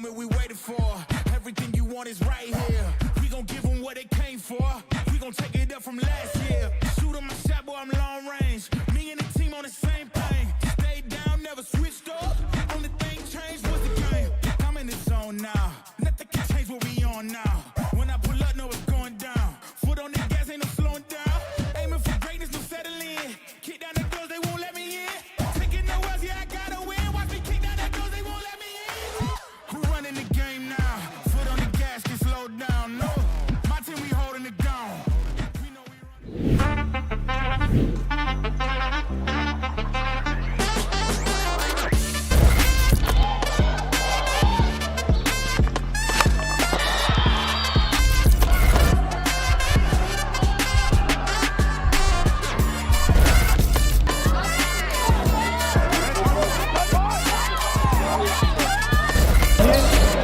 moment we waited for. Everything you want is right here. We gon' give them what they came for. We gon' take it up from last year. Shoot 'em my shot, boy, I'm long range. Me and the team on the same thing. Stayed down, never switched up. Only thing changed was the game. I'm in the zone now. Nothing can change what we on now. When I pull up, know it's going down. Foot on the gas, ain't no slowing down. Aiming for greatness, no settling. Kick down the doors, they won't let me in. Taking no else, yeah, I gotta win. Watch me kick down the doors, they won't let me in. Who running the game now? Foot on the gas, can slow down. No, my team, we holding it down. We know we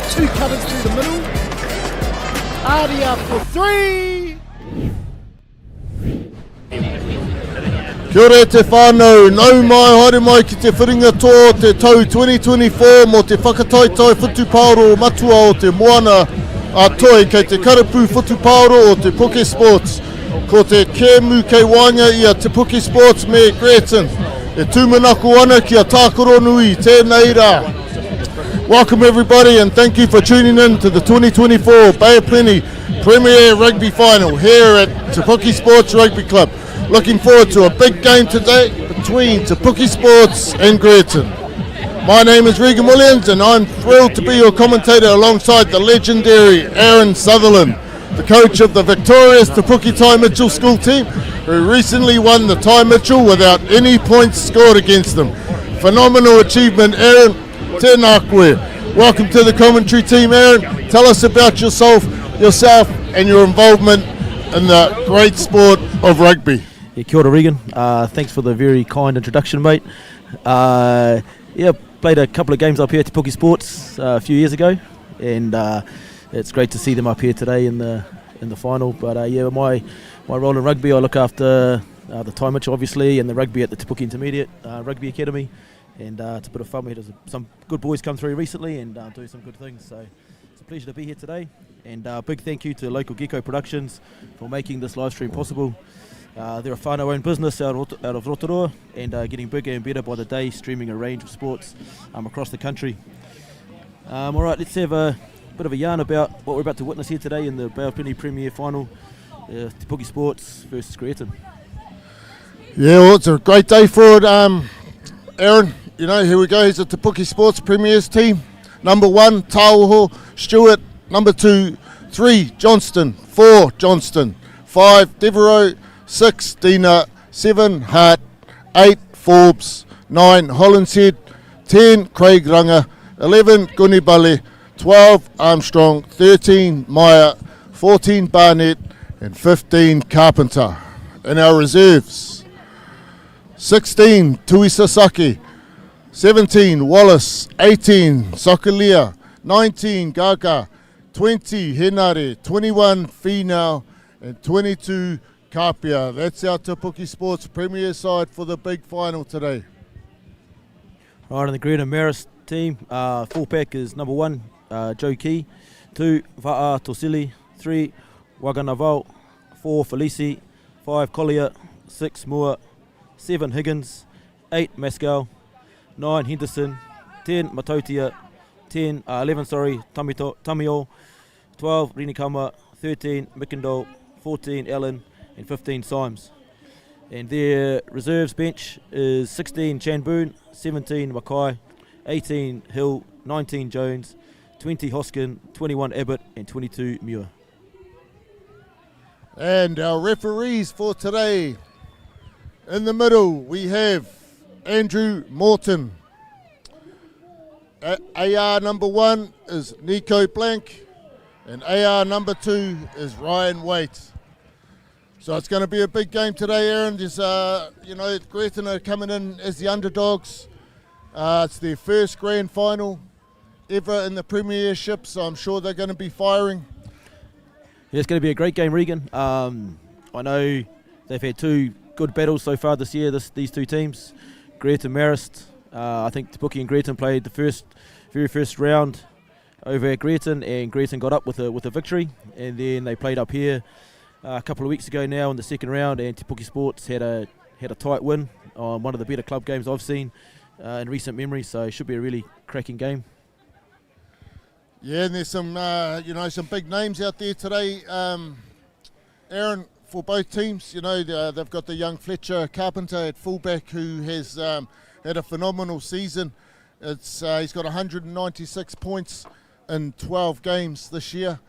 Two cutters through the middle. Artie up for three. Kia ora te whānau, nau mai, haere mai ki te whiringa tō te tau 2024 mo te whakataitai whutupāoro matua o te moana a toi kei te karapu whutupāoro o te Puke Sports. Ko te kēmu kei wānga i a te Puke Sports me Greerton. E tūmanako ana ki a tākoro nui, tēnei rā. Welcome everybody and thank you for tuning in to the 2024 Bay of Plenty Premier Rugby Final here at Te Puke Sports Rugby Club. Looking forward to a big game today between Te Puke Sports and Greerton. My name is Regan Williams and I'm thrilled to be your commentator alongside the legendary Aaron Sutherland, the coach of the victorious Te Puke Ty Mitchell school team who recently won the Ty Mitchell without any points scored against them. Phenomenal achievement, Aaron. Tēnā koe. Welcome to the commentary team, Aaron. Tell us about yourself and your involvement in the great sport of rugby. Yeah, kia ora, Regan. Thanks for the very kind introduction, mate. Played a couple of games up here at Te Puke Sports a few years ago, and it's great to see them up here today in the final. But my role in rugby, I look after the Ty Mitchell, obviously, and the rugby at the Te Puke Intermediate Rugby Academy. And it's a bit of fun. We had some good boys come through recently and do some good things. So it's a pleasure to be here today. And big thank you to local Gecko Productions for making this live stream possible. They're a whānau-owned business out of Rotorua and getting bigger and better by the day, streaming a range of sports across the country. All right, let's have a bit of a yarn about what we're about to witness here today in the Bay of Plenty Premier Final, Te Puke Sports versus Greerton. Yeah, well, it's a great day for it, Aaron. You know, here we go, here's the Te Puke Sports Premiers team. Number 1, Tauho, Stewart. Number 2, 3, Johnston. 4, Johnston. 5, Devereaux. 6, Dina. 7, Hart. 8, Forbes. 9, Hollinshead. 10, Craig Runga. 11, Gunibale. 12, Armstrong. 13, Meyer. 14, Barnett. And 15, Carpenter. In our reserves, 16, Tui Sasaki. 17, Wallace. 18, Sokalia. 19, Gaga. 20, Henare. 21, Finau. And 22, Kapia. That's our Te Puke Sports Premier side for the big final today. Right, in the Greerton Marist team, full pack is number 1, Joe Key. 2, Va'a Tosili. 3, Waganaval. 4, Felici. 5, Collier. 6, Moore. 7, Higgins. 8, Mascal. 9, Henderson. 10, Matotia. 11, Tamio. 12, Rinikama. 13, Mickendall. 14, Allen. And 15, Symes. And their reserves bench is 16, Chanboon. 17, Mackay. 18, Hill. 19, Jones. 20, Hoskin. 21, Abbott. And 22, Muir. And our referees for today. In the middle, we have Andrew Morton. AR number 1 is Nico Blank, and AR number 2 is Ryan Waite. So it's going to be a big game today, Aaron. There's, Greerton are coming in as the underdogs. It's their first grand final ever in the Premiership, so I'm sure they're going to be firing. Yeah, it's going to be a great game, Regan. I know they've had 2 good battles so far this year, these 2 teams. Greerton Marist, I think Te Puke and Greerton played the very first round over at Greerton, and Greerton got up with a victory, and then they played up here a couple of weeks ago now in the second round, and Te Puke Sports had a tight win on one of the better club games I've seen in recent memory, so it should be a really cracking game. Yeah, and there's some some big names out there today, Aaron, for both teams. They've got the young Fletcher Carpenter at fullback, who has had a phenomenal season. He's got 196 points in 12 games this year,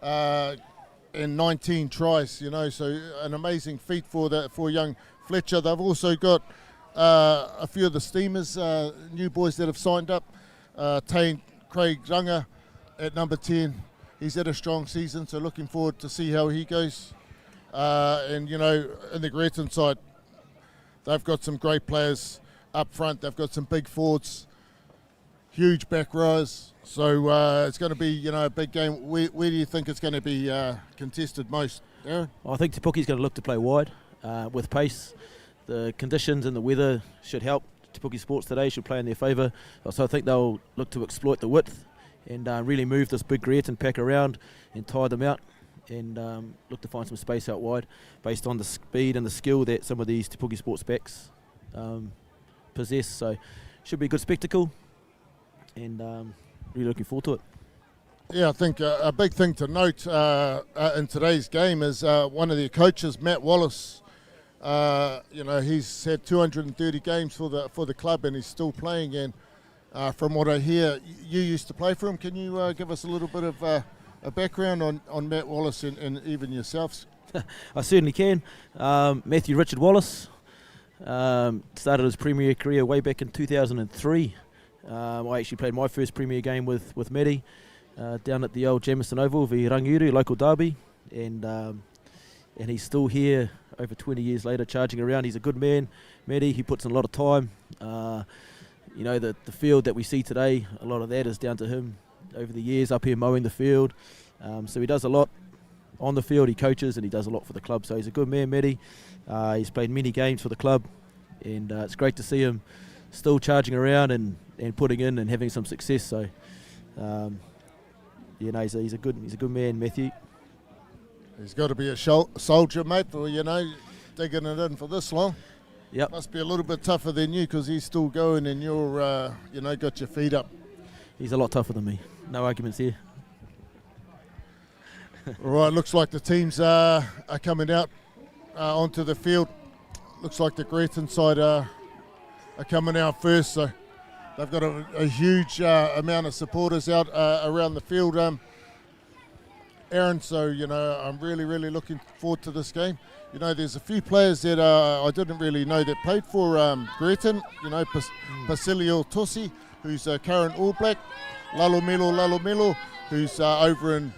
and 19 tries. So an amazing feat for young Fletcher. They've also got a few of the Steamers, new boys that have signed up. Craig Ranga at number 10. He's had a strong season, so looking forward to see how he goes. And in the Greerton side, they've got some great players up front. They've got some big forwards, huge back rows. So it's going to be a big game. Where do you think it's going to be contested most, Aaron? I think Te Puke's going to look to play wide with pace. The conditions and the weather should help Te Puke Sports today, should play in their favour. So I think they'll look to exploit the width and really move this big Greerton pack around and tie them out, and look to find some space out wide based on the speed and the skill that some of these Te Puke Sports backs possess. So should be a good spectacle, and really looking forward to it. Yeah, I think a big thing to note in today's game is one of their coaches, Matt Wallace. He's had 230 games for the club, and he's still playing. And from what I hear, you used to play for him. Can you give us a little bit of a background on Matt Wallace and even yourselves? I certainly can. Matthew Richard Wallace started his Premier career way back in 2003. I actually played my first Premier game with Matty down at the old Jamison Oval, the Rangiuru local derby, and he's still here over 20 years later, charging around. He's a good man, Matty. He puts in a lot of time. The field that we see today, a lot of that is down to him over the years up here mowing the field. So he does a lot on the field. He coaches and he does a lot for the club. So he's a good man, Matty. He's played many games for the club, and it's great to see him still charging around and putting in and having some success. So he's a good man, Matthew. He's got to be a soldier, mate, for digging it in for this long. Yep. Must be a little bit tougher than you, because he's still going and you're got your feet up. He's a lot tougher than me. No arguments here. All right, looks like the teams are coming out onto the field. Looks like the Greerton side are coming out first, so they've got a huge amount of supporters out around the field, Aaron. So I'm really looking forward to this game. There's a few players that I didn't really know that played for Greerton. Basilio Tosi, who's a current All Black. Lalomelo, who's over in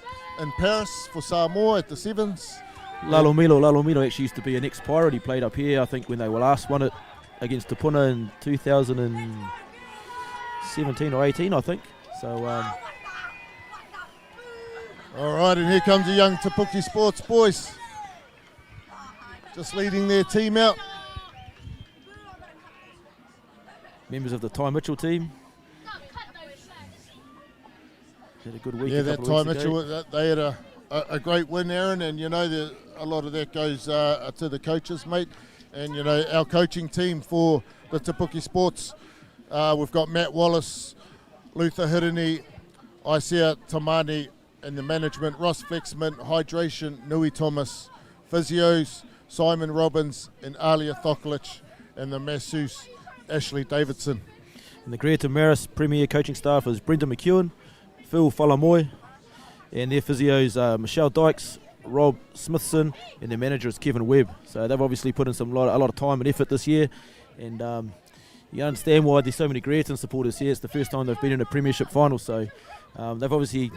Paris for Samoa at the Sevens. Lalomelo actually used to be an ex-Pirate. He played up here, I think, when they were last won it against Te Puna in 2017 or 18, I think. So. All right, and here comes the young Te Puke Sports boys, just leading their team out. Members of the Ty Mitchell team. Had a good week. Yeah, that Ty Mitchell, they had a great win, Aaron, and a lot of that goes to the coaches, mate. And our coaching team for the Te Puke Sports, we've got Matt Wallace, Luther Hirini, Isaiah Tamani, and the management, Ross Flexman, Hydration, Nui Thomas, Physios, Simon Robbins, and Alia Thokolich, and the masseuse, Ashley Davidson. And the Greerton Marist Premier coaching staff is Brendan McEwen, Phil Falamoy, and their physios are Michelle Dykes, Rob Smithson, and their manager is Kevin Webb. So they've obviously put in a lot of time and effort this year, and you understand why there's so many Greerton supporters here. It's the first time they've been in a premiership final, so they've obviously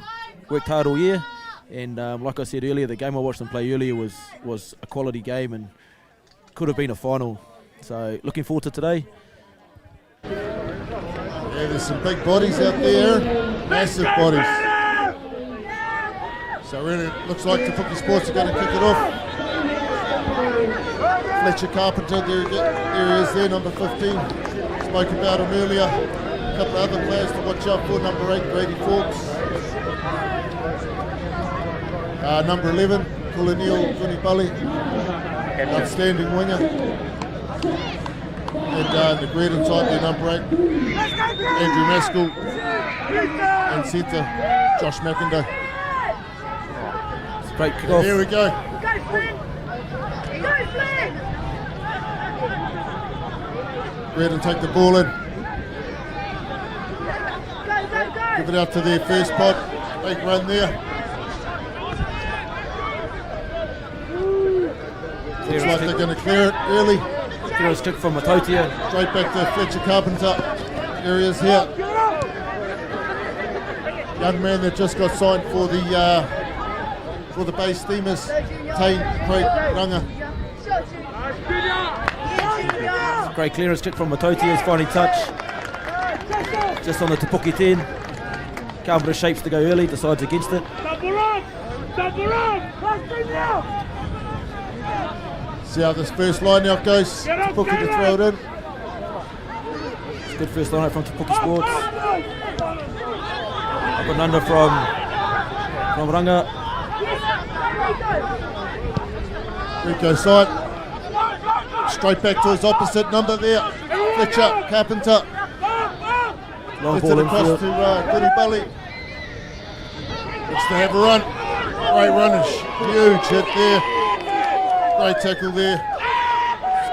worked hard all year. And like I said earlier, the game I watched them play earlier was a quality game and could have been a final. So looking forward to today. Yeah, there's some big bodies out there, massive bodies. So really looks like the Puke Sports are going to kick it off. Fletcher Carpenter, there he is there, number 15. Spoke about him earlier. A couple of other players to watch out for, number 8, Grady Forbes. Number 11, Kulaniel Kunipali, outstanding winger. And the Greerton side, their number 8, Andrew Maskell, and centre, Josh McIndoe. It's a great kick-off. Here we go. Greerton take the ball in. Give it out to their first pod. Big run there. Looks like they're going to clear it early. Clear a stick from Matotia. Straight back to Fletcher Carpenter. There he is here. Young man that just got signed for the Bay Steamers, Tane Craig Runga. Great clearance kick from Matotia. His final touch. Just on the Te Puke 10. Carpenter shapes to go early, decides against it. See how this first line out goes. Te Puke to throw it in. It's a good first line out from Te Puke Sports. Up and under from Runga. Rico side. Straight back to his opposite number there. Fletcher Carpenter. Long Gets ball it across infield. to Kunipali. Looks to have a run. Great runners. Huge hit there. Great tackle there.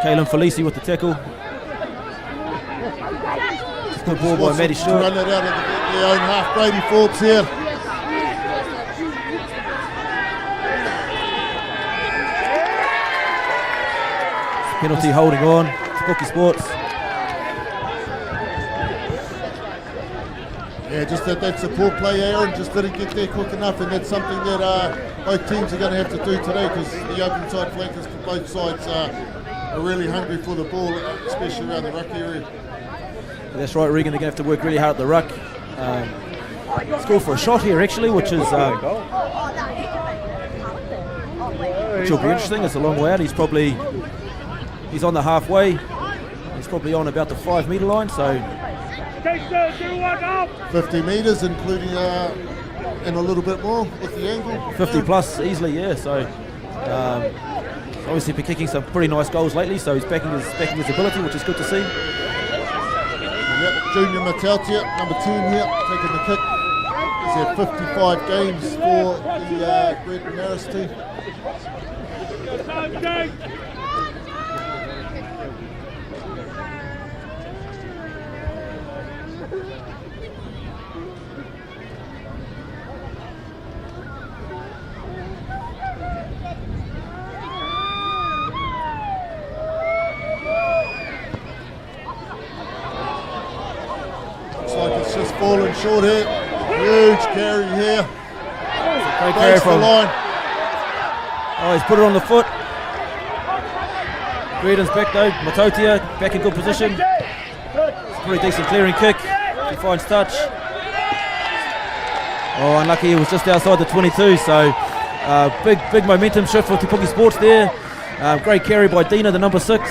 Caelan Felici with the tackle. Good ball by Matty To Stewart. run it out of their own half. Brady Forbes here. Penalty holding on. Te Puke Sports. Yeah, just that support play, Aaron, just didn't get there quick enough, and that's something that both teams are going to have to do today, because the open side flankers for both sides are really hungry for the ball, especially around the ruck area. That's right, Regan. They're going to have to work really hard at the ruck. Score for a shot here, actually, which will be interesting. It's a long way out. He's on the halfway. He's probably on about the 5 metre line, so 50 metres, including and a little bit more with the angle. 50 plus easily, yeah. So obviously been kicking some pretty nice goals lately, so he's backing his ability, which is good to see. Yep, Junior Matautia, number 10 here, taking the kick. He's had 55 games for the Greerton Marist team. Falling short here. Huge carry here. Great carry Breaks the from. line. Oh, he's put it on the foot. Greerton's back though. Matotia back in good position. It's a pretty decent clearing kick. He finds touch. Oh, unlucky. He was just outside the 22. So big momentum shift for Te Puke Sports there. Great carry by Dina, the number 6.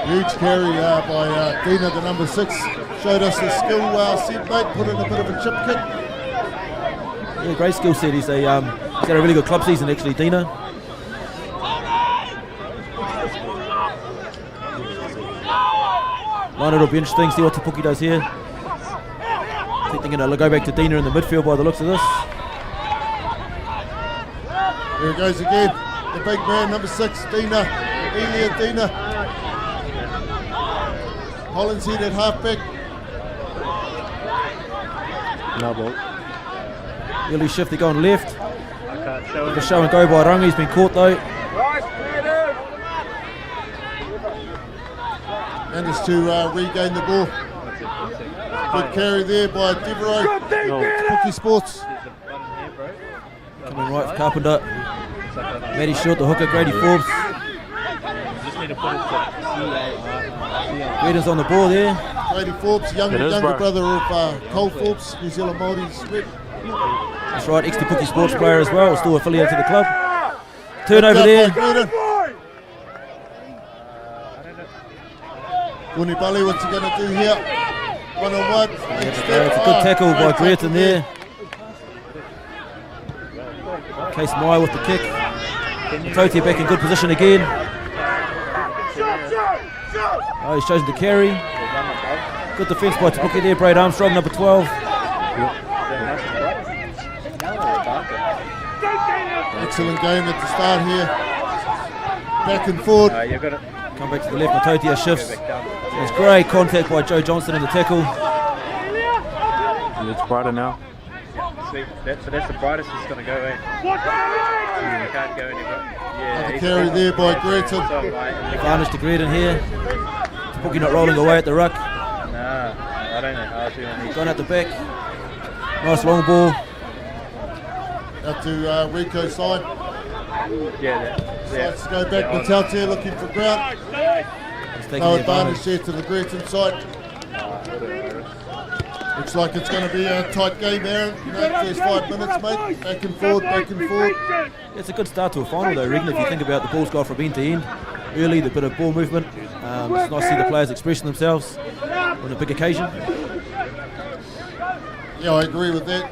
Huge carry by Dina, the number 6. Showed us his skill set, mate. Put in a bit of a chip kick. Yeah, great skill set. He's had a really good club season actually, Dina. Line, it'll be interesting, see what Te Puke does here. I think they're going to go back to Dina in the midfield by the looks of this. Here it goes again. The big man, number 6, Dina. Elia Dina. Holland's head at halfback. No ball. Early shift, they're going left. The show and go by Runga, he's been caught though. And it's to regain the ball. Good carry there by Devereaux. Puke Sports. Coming right for Carpenter. Matty Short, the hooker, Grady Forbes. Greerton's on the ball there. Grady Forbes, younger brother of Cole Forbes, New Zealand Māoris rep. That's right, ex-Te Puke Sports player as well, still affiliated to the club. Turnover there. Kunipali, what's he going to do here? One on one. It's a good tackle by Greerton there. Case Meyer with the kick. Matoti back in good position again. Oh, he's chosen to carry. Good defence by Puke there, Braid Armstrong, number 12. Excellent game at the start here. Back and forward. Come back to the left, Matoti shifts. There's great contact by Joe Johnson in the tackle. It's brighter now. See, that's the brightest it's going to go, eh? Can't go anywhere. Another carry there by Greerton. Advantage to Greerton here. Puke not rolling away at the ruck. Nah, I don't know. Gone out the back. Nice long ball. Out to Rico's side. Yeah. Sides to go back. Matoti looking for ground. He's taking No the advantage there to the Greerton side. Looks like it's going to be a tight game, Aaron. First 5 minutes, mate. Back and forward, back and forward. It's a good start to a final though, Regan, if you think about the ball's gone from end to end. Early, the bit of ball movement. It's nice to see the players expressing themselves on a big occasion. Yeah, I agree with that.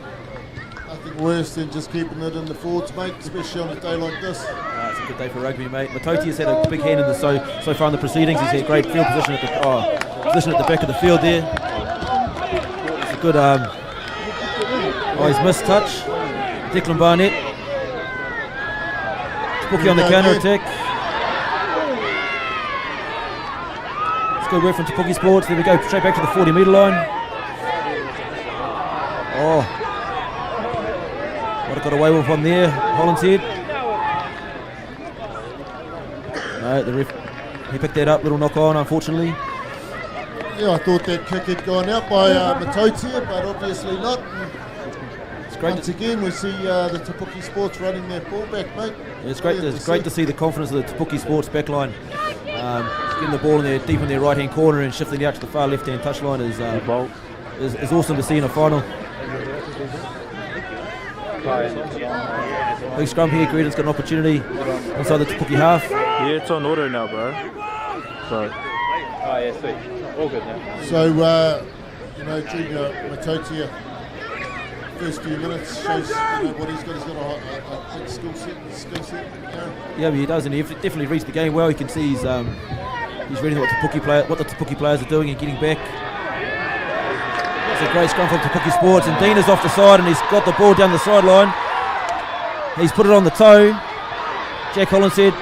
Nothing worse than just keeping it in the forwards, mate, especially on a day like this. It's a good day for rugby, mate. Matoti has had a big hand in the so far in the proceedings. He's had great field position at the back of the field there. It's a good he's missed touch. Declan Barnett. Puke on the counter attack. It's good work from Puke Sports. There we go, straight back to the 40-metre line. Oh, what have got away with one there, Holland's head. No, the ref, he picked that up, little knock on, unfortunately. Yeah, I thought that kick had gone out by Matoti, but obviously not. It's great. Once again, we see the Puke Sports running their ball back, mate. It's great to see the confidence of the Puke Sports backline. Getting the ball in there, deep in their right-hand corner and shifting out to the far left-hand touchline is awesome to see in a final. Big scrum here, Greerton's got an opportunity inside the Puke half. Yeah, it's on auto now, bro. So. Oh, yeah, sweet. All good now. So, Junior Matoti, first few minutes shows what he's got. He's got a big skill set. Yeah, but he does, and he definitely reads the game well. You can see he's reading what the Puke players are doing and getting back. It's a great scrum from Puke Sports, and Dean is off the side, and he's got the ball down the sideline. He's put it on the toe. Jack Hollinshead.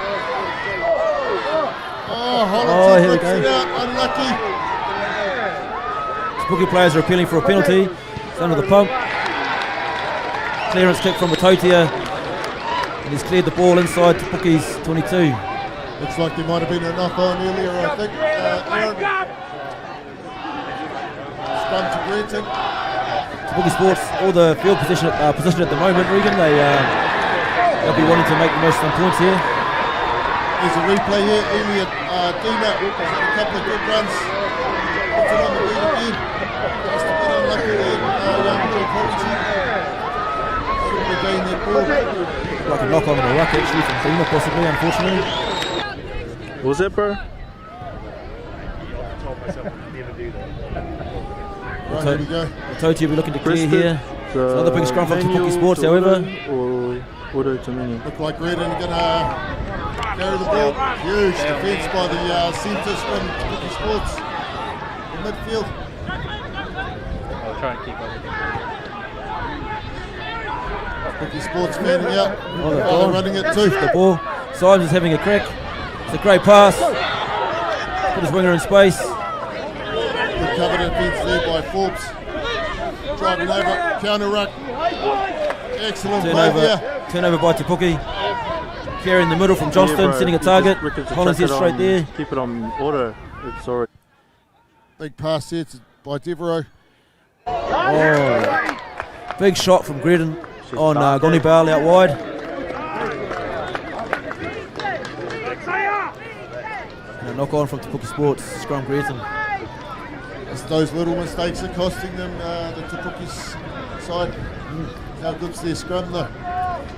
Hollinshead here we rips go. it out, unlucky. Puke players are appealing for a penalty. It's under the pump. Clearance kick from Matotia, and he's cleared the ball inside to Puke's 22. Looks like there might have been a knock on earlier, I think. Scrum to Greerton. Puke Sports, all the field position at the moment, Regan. They'll be wanting to make the most of some points here. There's a replay here. Elliot Dina has had a couple of good runs. Puts it on the wheel again. Just a bit unlucky there. Young Joe Collinson. Shouldn't have gained that ball. Like a knock on the ruck actually from Dina, possibly, unfortunately. What was that, bro? Right, here we go. Matoti will be looking to clear here. It's another big scrum from Puke Sports, however. Or auto to menu. Look like Greerton are going to carry the ball. Huge defence by the centres from Puke Sports. In midfield. I'll try and keep up. Puke Sports fanning out. they're They're running it too. The ball. Symes is having a crack. It's a great pass. Put his winger in space. Good cover defence there by Forbes. Driving over, counter ruck. Excellent play here. Turnover by Puke. Carry in the middle from Johnston, setting a target. Collins here straight there. Keep it on auto. It's already. Big pass there by Devereaux. Oh, big shot from Greerton on Goni Bale out wide. And a knock on from Puke Sports, scrum Greerton. It's those little mistakes are costing them the Puke's side. How good's their scrum though?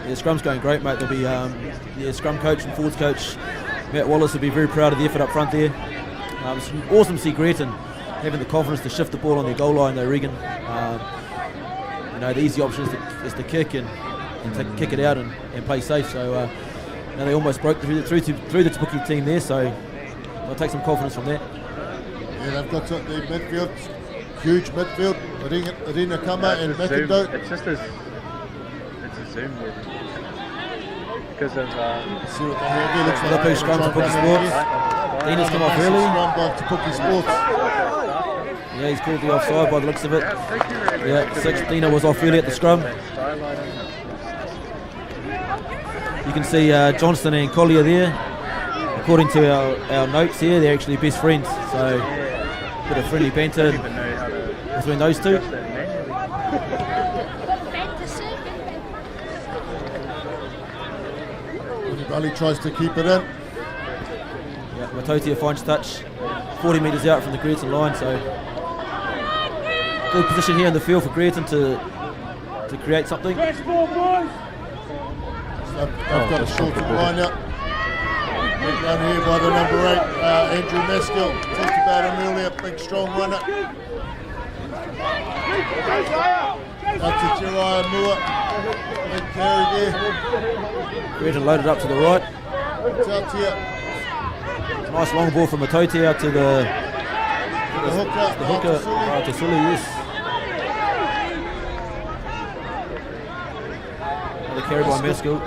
Yeah, scrum's going great, mate. There'll be scrum coach and forwards coach Matt Wallace will be very proud of the effort up front there. It's awesome to see Greerton having the confidence to shift the ball on their goal line though, Regan. The easy option is to kick, and kick it out and play safe. So now they almost broke through the Te Puke team there, so I'll take some confidence from that. Yeah, they've got the midfield, huge midfield, Arena Kama and McIndoe. It's just it's a zoom there. Because of See what they have here, looks like Another big scrum for Puke Sports. Dina's come off early. Scrum by Te Puke Sports. Yeah, he's called the offside by the looks of it. Yeah, 6 Dina was off early at the scrum. You can see Johnston and Collier there. According to our notes here, they're actually best friends. So, a bit of friendly banter between those two. Bali tries to keep it in. Yeah, Matoti a finds touch, 40 metres out from the Greerton line. So, good position here in the field for Greerton to create something. So they've got a shorter line out. Big run here by the number 8, Andrew Maskell. Talked about him earlier, big strong runner. Up to Jeriah Moore. Big carry there. Greerton loaded up to the right. It's out here. Nice long ball from Matoti out to the hooker. to Sully, yes. Another carry by Maskell.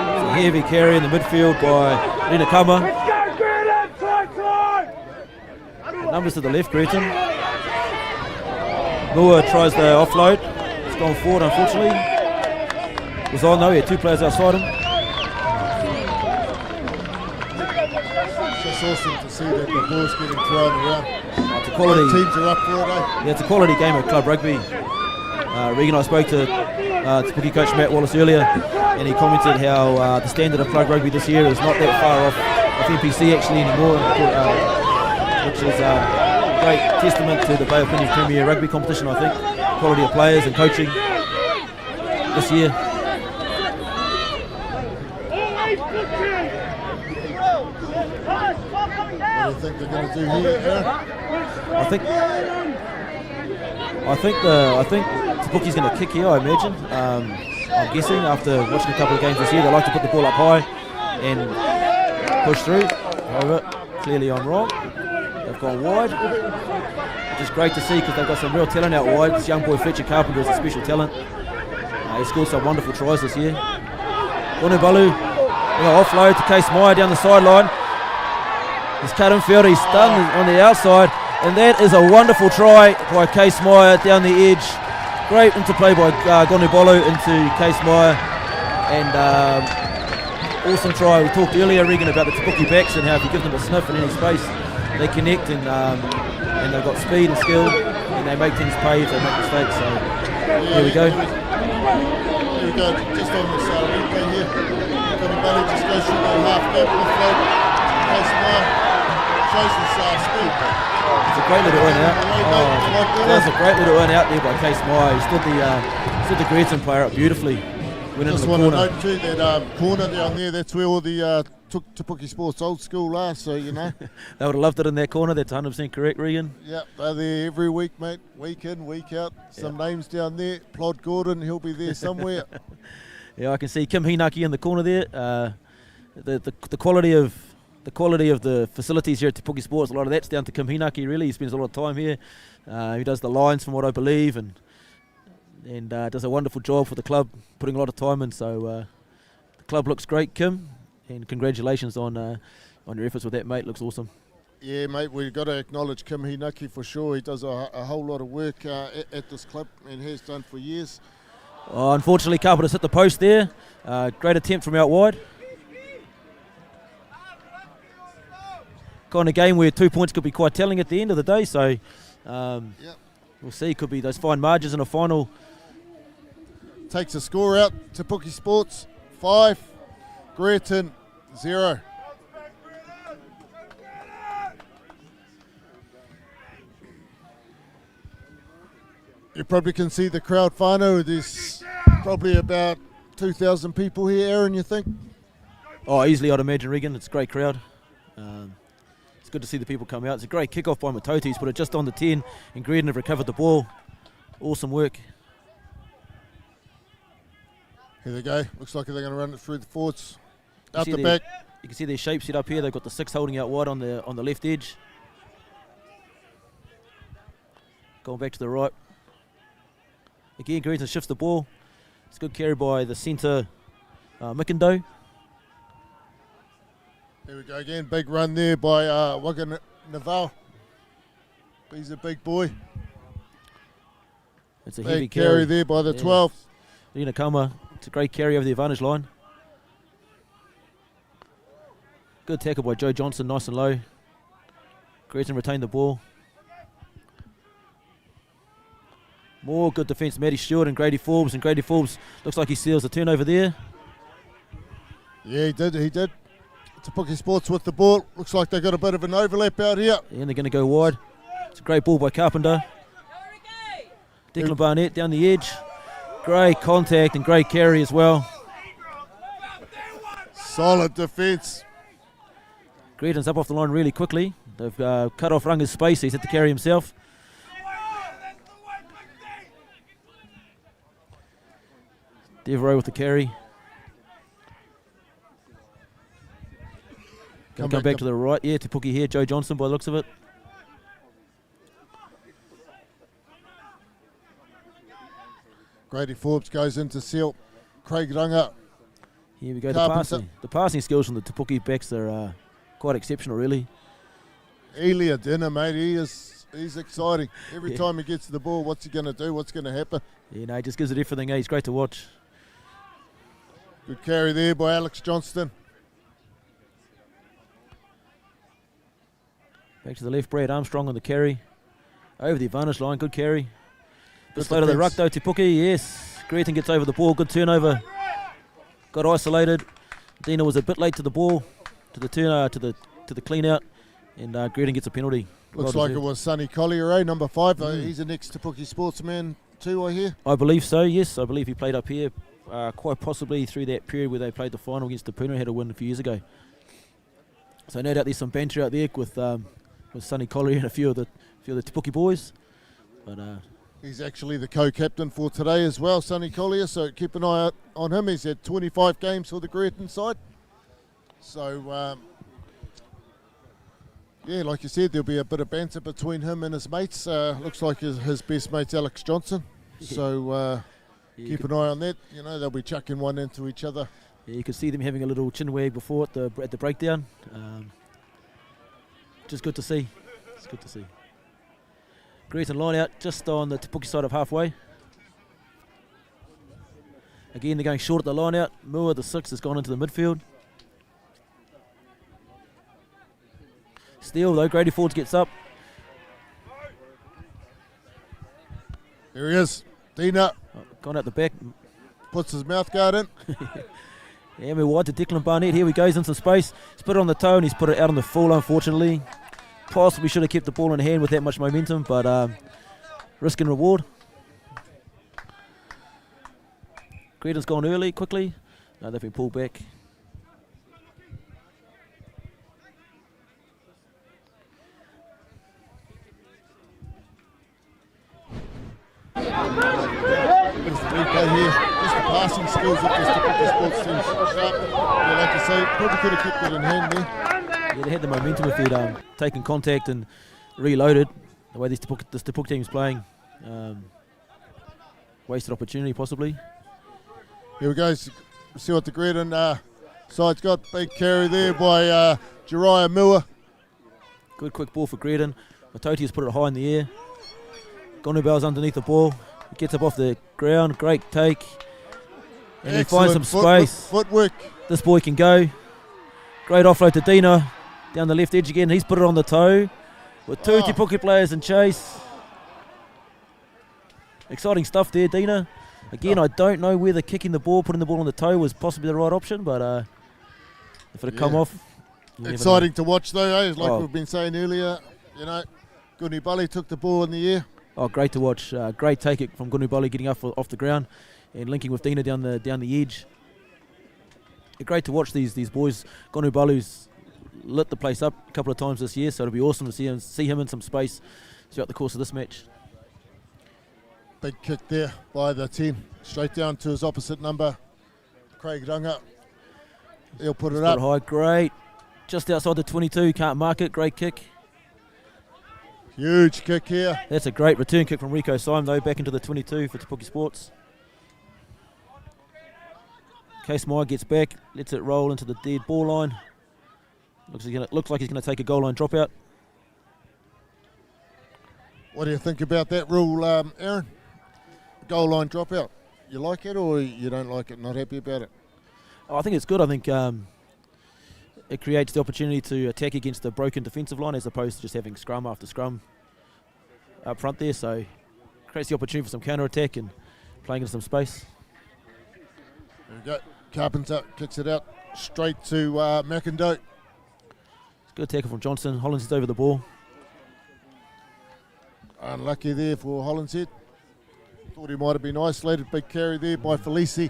It's a heavy carry in the midfield by Rina Kama. Numbers to the left, Greerton. Moore tries the offload. It's gone forward, unfortunately. Was on though, he had 2 players outside him. It's just awesome to see that the ball's getting thrown around. It's a quality. Both teams are up for it, eh? Yeah, it's a quality game of club rugby. Regan, I spoke to Te Puke coach Matt Wallace earlier, and he commented how the standard of club rugby this year is not that far off NPC actually anymore, which is a great testament to the Bay of Plenty Premier Rugby competition, I think. Quality of players and coaching this year. What do you think they're going to do here, Aaron? I think Te Puke's going to kick here, I imagine. I'm guessing after watching a couple of games this year, they like to put the ball up high and push through. However, clearly I'm wrong. They've gone wide, which is great to see because they've got some real talent out wide. This young boy Fletcher Carpenter is a special talent. He scored some wonderful tries this year. Gonubalu, offload to Case Meyer down the sideline. He's cut him field, he's stunned on the outside, and that is a wonderful try by Case Meyer down the edge. Great interplay by Gonubalu into Case Meyer, and awesome try. We talked earlier, Regan, about the Te Puke backs and how if you give them a sniff in any space, they connect and they've got speed and skill, and they make things pay if they make mistakes. So here we go. Here we go, just on this replay here. Gonubalu just goes through the half gap, offload. Case Meyer shows his speed. It's a great little run out. That's a great little run out there by Case Meyer. He stood the Greerton player up beautifully. Went Just into the want corner. to note too that corner down there, that's where all the Te Puke Sports old school are, so you know. They would have loved it in that corner. That's 100% correct, Regan. Yep, they're there every week, mate. Week in, week out. Some names down there. Plod Gordon, he'll be there somewhere. Yeah, I can see Kim Hinaki in the corner there. The quality of the facilities here at Te Puke Sports, a lot of that's down to Kim Hinaki, really. He spends a lot of time here. He does the lines, from what I believe, and does a wonderful job for the club, putting a lot of time in. So the club looks great, Kim, and congratulations on your efforts with that, mate. Looks awesome. Yeah, mate, we've got to acknowledge Kim Hinaki for sure. He does a whole lot of work at this club and has done for years. Oh, unfortunately, Carpenter's hit the post there. Great attempt from out wide. Kind of game where 2 points could be quite telling at the end of the day, so we'll see. Could be those fine margins in a final. Takes a score out. Te Puke Sports 5, Greerton 0. You probably can see the crowd whānau. There's probably about 2,000 people here, Aaron, you think? Oh, easily, I'd imagine, Regan. It's a great crowd. It's good to see the people come out. It's a great kick-off by Matoti. He's put it just on the 10, and Greerton have recovered the ball. Awesome work. Here they go. Looks like they're going to run it through the forwards. Out the their, back. You can see their shape set up here. They've got the 6 holding out wide on the left edge. Going back to the right. Again, Greerton shifts the ball. It's good carry by the centre, Mikindo. Here we go again. Big run there by Wagga Naval. He's a big boy. It's a big heavy carry there by the 12. Rina Kama. It's a great carry over the advantage line. Good tackle by Joe Johnson, nice and low. Greerton retained the ball. More good defence, Matty Stewart and Grady Forbes. And Grady Forbes looks like he seals the turnover there. Yeah, he did. It's a Puke Sports with the ball. Looks like they've got a bit of an overlap out here. And they're going to go wide. It's a great ball by Carpenter. Declan Barnett down the edge. Great contact and great carry as well. Solid defence. Greerton's up off the line really quickly. They've cut off Runga's space. He's had to carry himself. Devereaux with the carry. Come back to the right. Yeah, to Puke here. Joe Johnson by the looks of it. Grady Forbes goes into seal. Craig Runga. Here we go. Carpenter. The passing skills from the Te Puke backs are quite exceptional, really. Elia Dinner, mate. He's exciting. Every time he gets the ball, what's he going to do? What's going to happen? Yeah, no, he just gives it everything. He's great to watch. Good carry there by Alex Johnston. Back to the left, Brad Armstrong on the carry. Over the advantage line, good carry. Good Slow to the ruck defence. though, Te Puke, yes. Greerton gets over the ball, good turnover. Got isolated. Dina was a bit late to the ball, to the turn, to the clean out, and Greerton gets a penalty. Looks Well like it deserved. was Sonny Collier, number 5. He's an ex-Te Puke sportsman too, I hear. I believe so, yes. I believe he played up here quite possibly through that period where they played the final against the Puna, had a win a few years ago. So no doubt there's some banter out there with Sonny Collier and a few of the Te Puke boys. But He's actually the co-captain for today as well, Sonny Collier, so keep an eye out on him. He's had 25 games for the Greerton side. So, yeah, like you said, there'll be a bit of banter between him and his mates. Looks like his best mate's Alex Johnson. So keep an eye on that. You know, they'll be chucking one into each other. yeah, you could see them having a little chin wag before at the breakdown. Just good to see. It's good to see. Greerton line out just on the Te Puke side of halfway. Again, they're going short at the line out. Mua, the 6, has gone into the midfield. Steele though, Grady Forbes gets up. There he is. Dina Gone out the back. puts his mouth guard in. Yeah, we're wide to Declan Barnett. Here he goes into space. He's put it on the toe and he's put it out on the full, unfortunately. Possibly should have kept the ball in hand with that much momentum, but risk and reward. Greerton's gone early, quickly. No, they've been pulled back. There's the Gecko here. Just the passing skills of this Te Puke sports team. Sharp. Yeah, like I say, probably could have kept it in hand there. Yeah, they had the momentum if they'd taken contact and reloaded. The way this Te Puke team's playing, wasted opportunity possibly. Here we go. See what the Greerton side's got. Big carry there by Jariah Miller. Good quick ball for Greerton. Matoti has put it high in the air. Gonubel's underneath the ball. He gets up off the ground. Great take. And he finds some space. Footwork. This boy can go. Great offload to Dina. Down the left edge again. He's put it on the toe. With two Te Puke players in chase. Exciting stuff there, Dina. Again, I don't know whether kicking the ball, putting the ball on the toe was possibly the right option, but if it had come off. you never know. Exciting to watch though, eh? Like Oh. we've been saying earlier. You know, Gunibali took the ball in the air. Oh, great to watch. Great take it from Gunubali getting up off the ground and linking with Dina down the edge. Great to watch these boys. Gunubalu's lit the place up a couple of times this year, so it'll be awesome to see him in some space throughout the course of this match. Big kick there by the 10. Straight down to his opposite number, Craig Runga. He'll put it up. High, great. Just outside the 22, can't mark it. Great kick. Huge kick here. That's a great return kick from Rico Syme, though, back into the 22 for Te Puke Sports. Case Meyer gets back, lets it roll into the dead ball line. Looks like he's going to take a goal line dropout. What do you think about that rule, Aaron? Goal line dropout. You like it or you don't like it, not happy about it? I think it's good. I think it creates the opportunity to attack against the broken defensive line as opposed to just having scrum after scrum up front there. So creates the opportunity for some counter-attack and playing into some space. There we go. Carpenter kicks it out straight to McIndoe. It's a good tackle from Johnson. Hollands is over the ball. Unlucky there for Hollinshead. Thought he might have been isolated. Big carry there by Felici.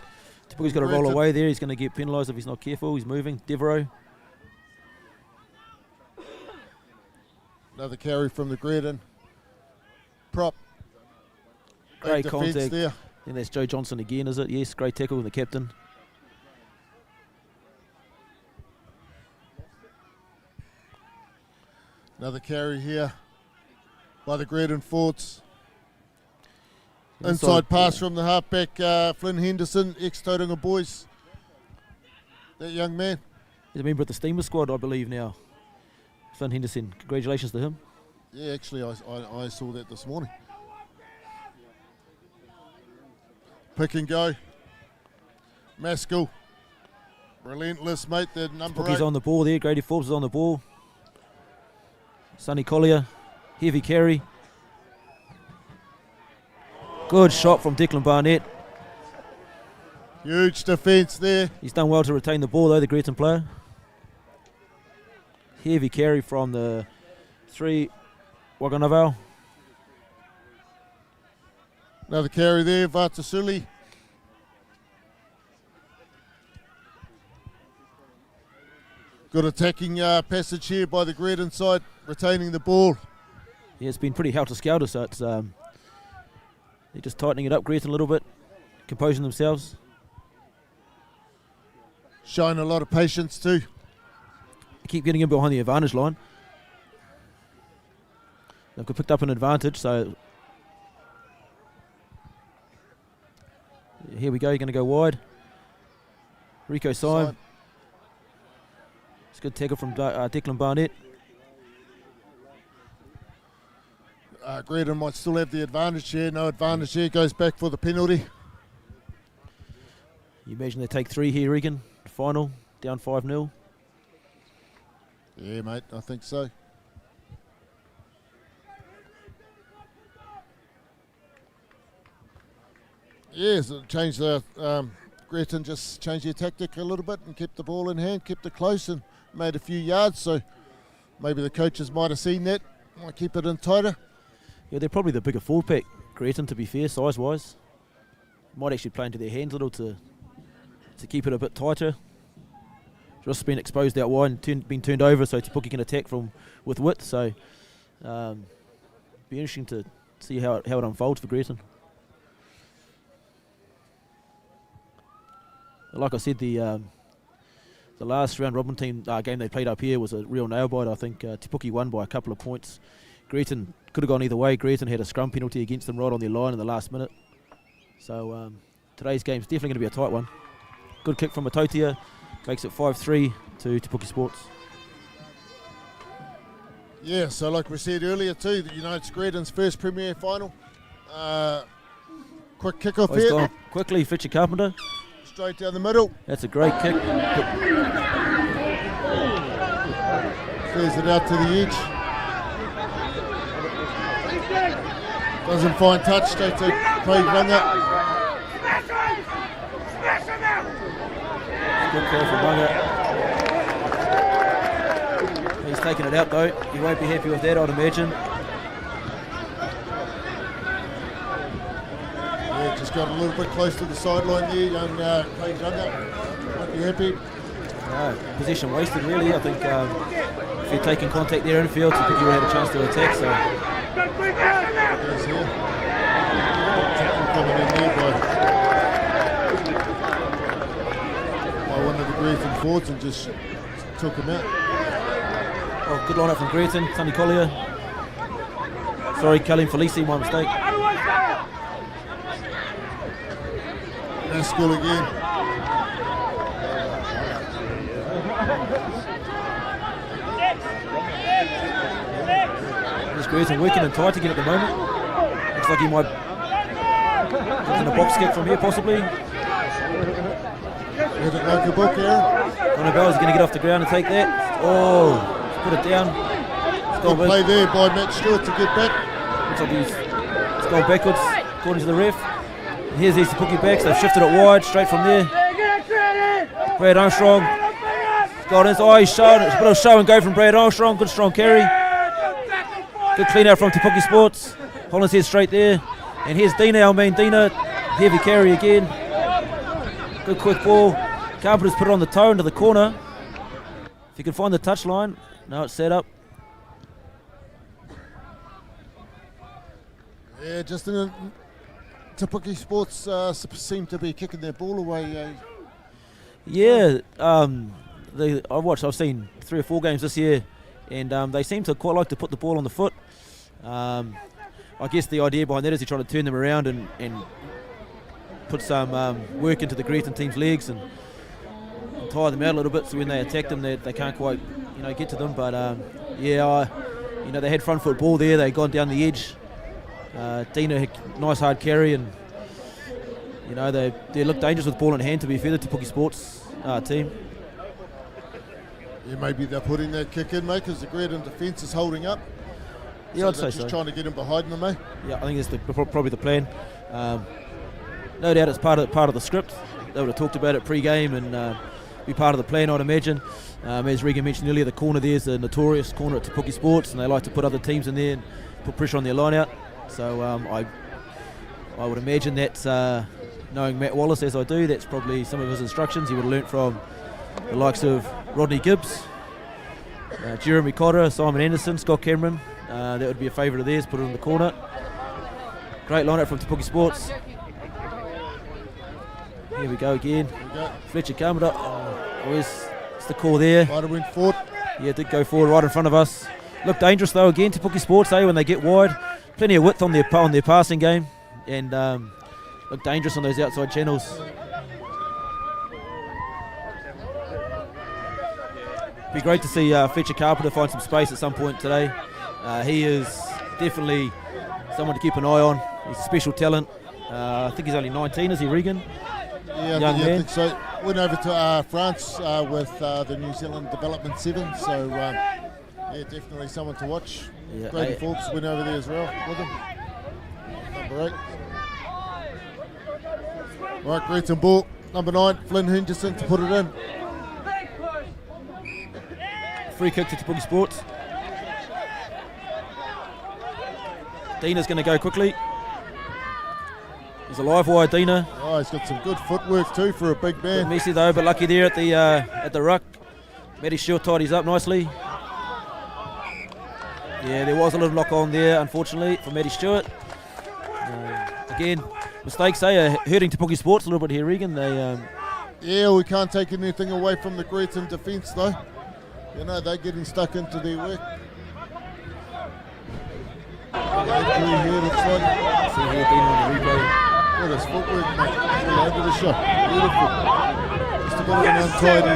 Te Puke's got to roll away there. He's going to get penalised if he's not careful. He's moving. Devereaux. Another carry from the Greerton prop. Great defence contact. there. And that's Joe Johnson again, is it? Yes, great tackle with the captain. Another carry here by the Greerton forwards. Inside pass from the halfback, Flynn Henderson, ex-Tauranga boys. That young man. He's a member of the Steamer squad, I believe, now. Flynn Henderson, congratulations to him. Yeah, actually, I saw that this morning. Pick and go. Maskell. Relentless, mate, that number 8. He's on the ball there. Grady Forbes is on the ball. Sonny Collier, heavy carry. Good shot from Declan Barnett. Huge defence there. He's done well to retain the ball, though, the Greerton player. Heavy carry from the 3, Waganaval. Another carry there, Vatasuli. Good attacking passage here by the Greerton side, retaining the ball. Yeah, it's been pretty helter-skelter, so it's they're just tightening it up, Greerton, a little bit, composing themselves. Showing a lot of patience too. They keep getting in behind the advantage line. They've picked up an advantage, so here we go, you're going to go wide. Rico Syme. It's a good tackle from Declan Barnett. Greerton might still have the advantage here. No advantage here. Goes back for the penalty. You imagine they take 3 here, Regan. Final, down 5-0. Yeah, mate, I think so. Yeah, so changed the Greerton just changed their tactic a little bit and kept the ball in hand, kept it close and made a few yards. So maybe the coaches might have seen that, might keep it in tighter. Yeah, they're probably the bigger forward pack, Greerton, to be fair, size-wise. Might actually play into their hands a little to keep it a bit tighter. Just been exposed out wide and been turned over, so Te Puke can attack with width. So be interesting to see how it unfolds for Greerton. Like I said, the last round robin team game they played up here was a real nail-biter. I think Te Puke won by a couple of points. Greerton could have gone either way. Greerton had a scrum penalty against them right on their line in the last minute. So today's game's definitely going to be a tight one. Good kick from Matotia. Makes it 5-3 to Te Puke Sports. Yeah, so like we said earlier too, the United Greerton's first Premier final. Quick kick-off here. Gone quickly, Fitcher Carpenter. Straight down the middle. That's a great kick. Clears it out to the edge. Doesn't find touch, straight to Craig Runga. Good call for Runga. He's taking it out though. He won't be happy with that, I'd imagine. Yeah, just got a little bit close to the sideline there, young Craig Runga. Won't be happy. Possession wasted really. I think if you're taking contact there in field, you would have a chance to attack. So Goes here. Coming in there by one of the Greerton forwards and just took him out. oh, good line up from Greerton, Sonny Collier. Sorry, Kalim Felici, my mistake. Now school again. This Greerton working and tight again at the moment. Looks like he might get in a box kick from here possibly. Hit it like a book here. Connor Bell's going to get off the ground and take that. Oh, put it down. It's Good gone, play there by Matt Stewart to get back. looks like it's gone backwards according to the ref. And here's these Puke backs. They've shifted it wide straight from there. Brad Armstrong. Got his eyes shown. It's a bit of show and go from Brad Armstrong. Good strong carry. Good clean out from Puke Sports. Holland's head straight there. And here's Dina, Dina. Heavy carry again. Good quick ball. Carpenter's put it on the toe into the corner. If you can find the touch line. No, it's set up. Yeah, just in a, Puke Sports seem to be kicking their ball away. Yeah, I've seen 3 or 4 games this year, and they seem to quite like to put the ball on the foot. I guess the idea behind that is they're trying to turn them around and put some work into the Greerton team's legs and tire them out a little bit, so when they attack them, they can't quite get to them. But they had front foot ball there. They gone down the edge. Dina had nice hard carry, and they look dangerous with ball in hand. To be fair to Puke Sports team. Yeah, maybe they're putting that kick in, mate, because the Greerton defence is holding up. Yeah, I'd say just so. Trying to get him behind them, mate. Yeah, I think that's probably the plan. No doubt it's part of the script. They would have talked about it pre-game and be part of the plan, I'd imagine. As Regan mentioned earlier, the corner there is a notorious corner at Puke Sports, and they like to put other teams in there and put pressure on their line out. So I would imagine that, knowing Matt Wallace as I do, that's probably some of his instructions he would have learnt from the likes of Rodney Gibbs, Jeremy Cotter, Simon Anderson, Scott Cameron. That would be a favourite of theirs, put it in the corner. Great line-up from Puke Sports. Here we go again. Fletcher coming up. It's the call there. Might have went forward. Yeah, did go forward right in front of us. Look dangerous though again to Puke Sports, when they get wide. Plenty of width on their passing game, and look dangerous on those outside channels. Be great to see Fletcher Carpenter find some space at some point today. He is definitely someone to keep an eye on. He's a special talent. I think he's only 19, is he, Regan? Yeah, Young I man. think so. Went over to France with the New Zealand Development 7, so yeah, definitely someone to watch. Yeah, Grady Forbes went over there as well with him. Number 8. Right, Greerton ball. Number 9, Flynn Henderson to put it in. Free kick to Puke Sports. Dina's going to go quickly. He's a live wire, Dina. Oh, he's got some good footwork too for a big man. Messy though, but lucky there at the ruck. Matty Stewart tied his up nicely. Yeah, there was a little lock on there, unfortunately, for Matty Stewart. Again, mistakes are hurting to Puke Sports a little bit here, Regan. Yeah, we can't take anything away from the Greerton defence though. They're getting stuck into their work. Injury here, looks like. See here, Dina on the replay. Look at his footwork, mate. All over the shot. Beautiful. Just a bit of an untidy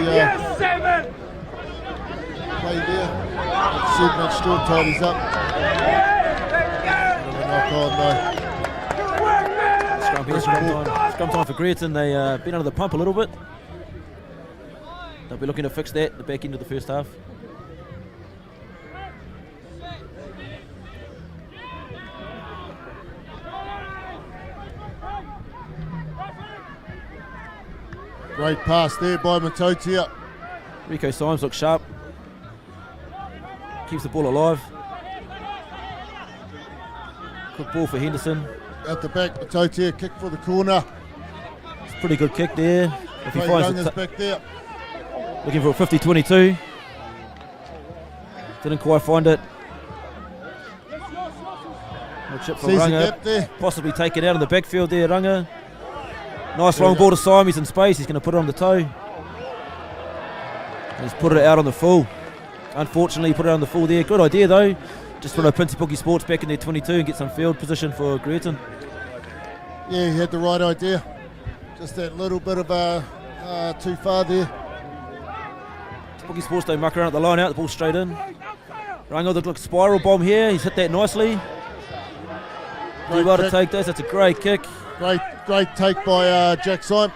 play there. Like I said, Matt Stewart tied his up. Knock on though. Scrum time for Greerton. They've been under the pump a little bit. They'll be looking to fix that at the back end of the first half. Great pass there by Matotia. Rico Symes looks sharp. Keeps the ball alive. Good ball for Henderson. At the back, Matotia kick for the corner. It's a pretty good kick there. If he Young finds is the back there. Looking for a 50-22. Didn't quite find it. A chip for Sees the Runga. gap there. Possibly take it out in the backfield there, Runga. Nice long ball to Syme. He's in space. He's going to put it on the toe. He's put it out on the full. Unfortunately, he put it on the full there. Good idea though. Just want to pin Puke Sports back in their 22 and get some field position for Greerton. Yeah, he had the right idea. Just that little bit of too far there. Puke Sports don't muck around at the line out. The ball straight in. Runga, the spiral bomb here. He's hit that nicely. Do well to take this. That's a great kick. Great take by Jack Syme.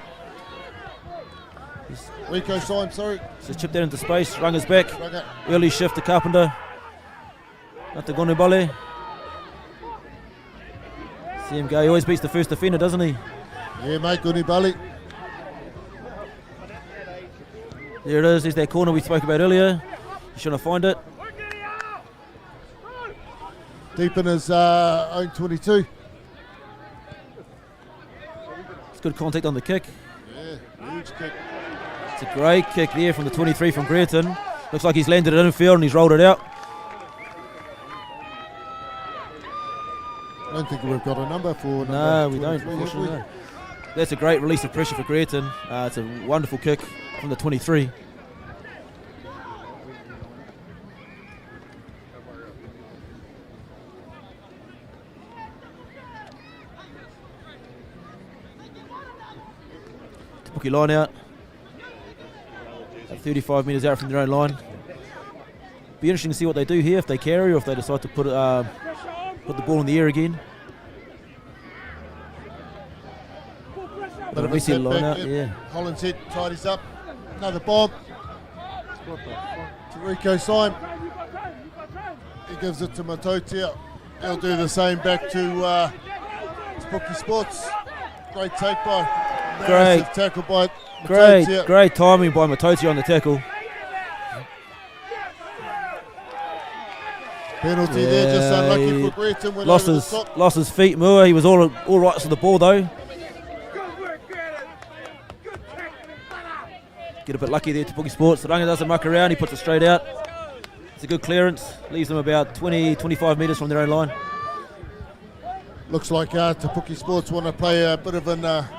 Rico Syme, sorry. Just chipped that into space. Runga's back. Runga. Early shift to Carpenter. Not to Gonubale. See him go. He always beats the first defender, doesn't he? Yeah, mate, Gonubale. There it is. There's that corner we spoke about earlier. He's trying to find it. Deep in his own 22. It's good contact on the kick. Yeah, huge kick. It's a great kick there from the 23 from Greerton. Looks like he's landed it infield and he's rolled it out. I don't think we've got a number for No, we number don't. 23, have Unfortunately, we? no. That's a great release of pressure for Greerton. It's a wonderful kick from the 23. Puke line out. 35 metres out from their own line. Be interesting to see what they do here, if they carry or if they decide to put the ball in the air again. Bit of we a see the line setback, out, yeah. Collins head tidies up. Another bomb. To Rico Syme. He gives it to Matotia. He'll do the same back to Puke Sports. Great take by. Massive tackle by Matotia. Great timing by Matotia on the tackle. Penalty there, just unlucky for Greerton. Went Lost over the top. lost his feet, Moore. He was all right to the ball though. Get a bit lucky there to Puke Sports. Runga doesn't muck around, he puts it straight out. It's a good clearance, leaves them about 20-25 metres from their own line. Looks like Puke Sports want to play a bit of a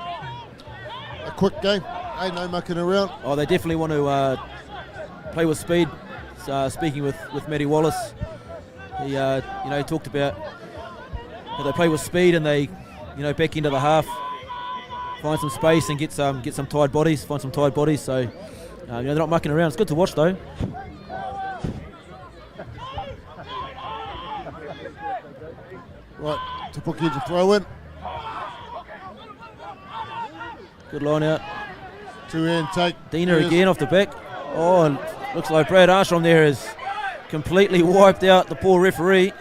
quick game. Hey, no mucking around. Oh, they definitely want to play with speed. Speaking with Matty Wallace, he he talked about how they play with speed and they back into the half, find some space and get some tied bodies, find some tied bodies. So they're not mucking around. It's good to watch though. Right, to Puke to throw in. Good line out. Two-hand take. Dina again off the back. Oh, looks like Brad Armstrong there has completely wiped out the poor referee.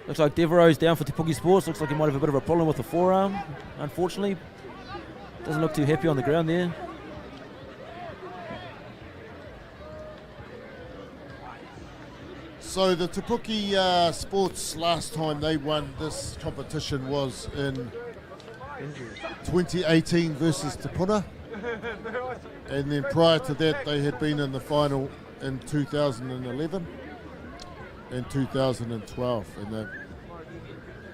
Looks like Devereaux's down for Puke Sports. Looks like he might have a bit of a problem with the forearm, unfortunately. Doesn't look too happy on the ground there. So the Puke Sports last time they won this competition was in 2018 versus Te Puna. And then prior to that they had been in the final in 2011 and 2012, and they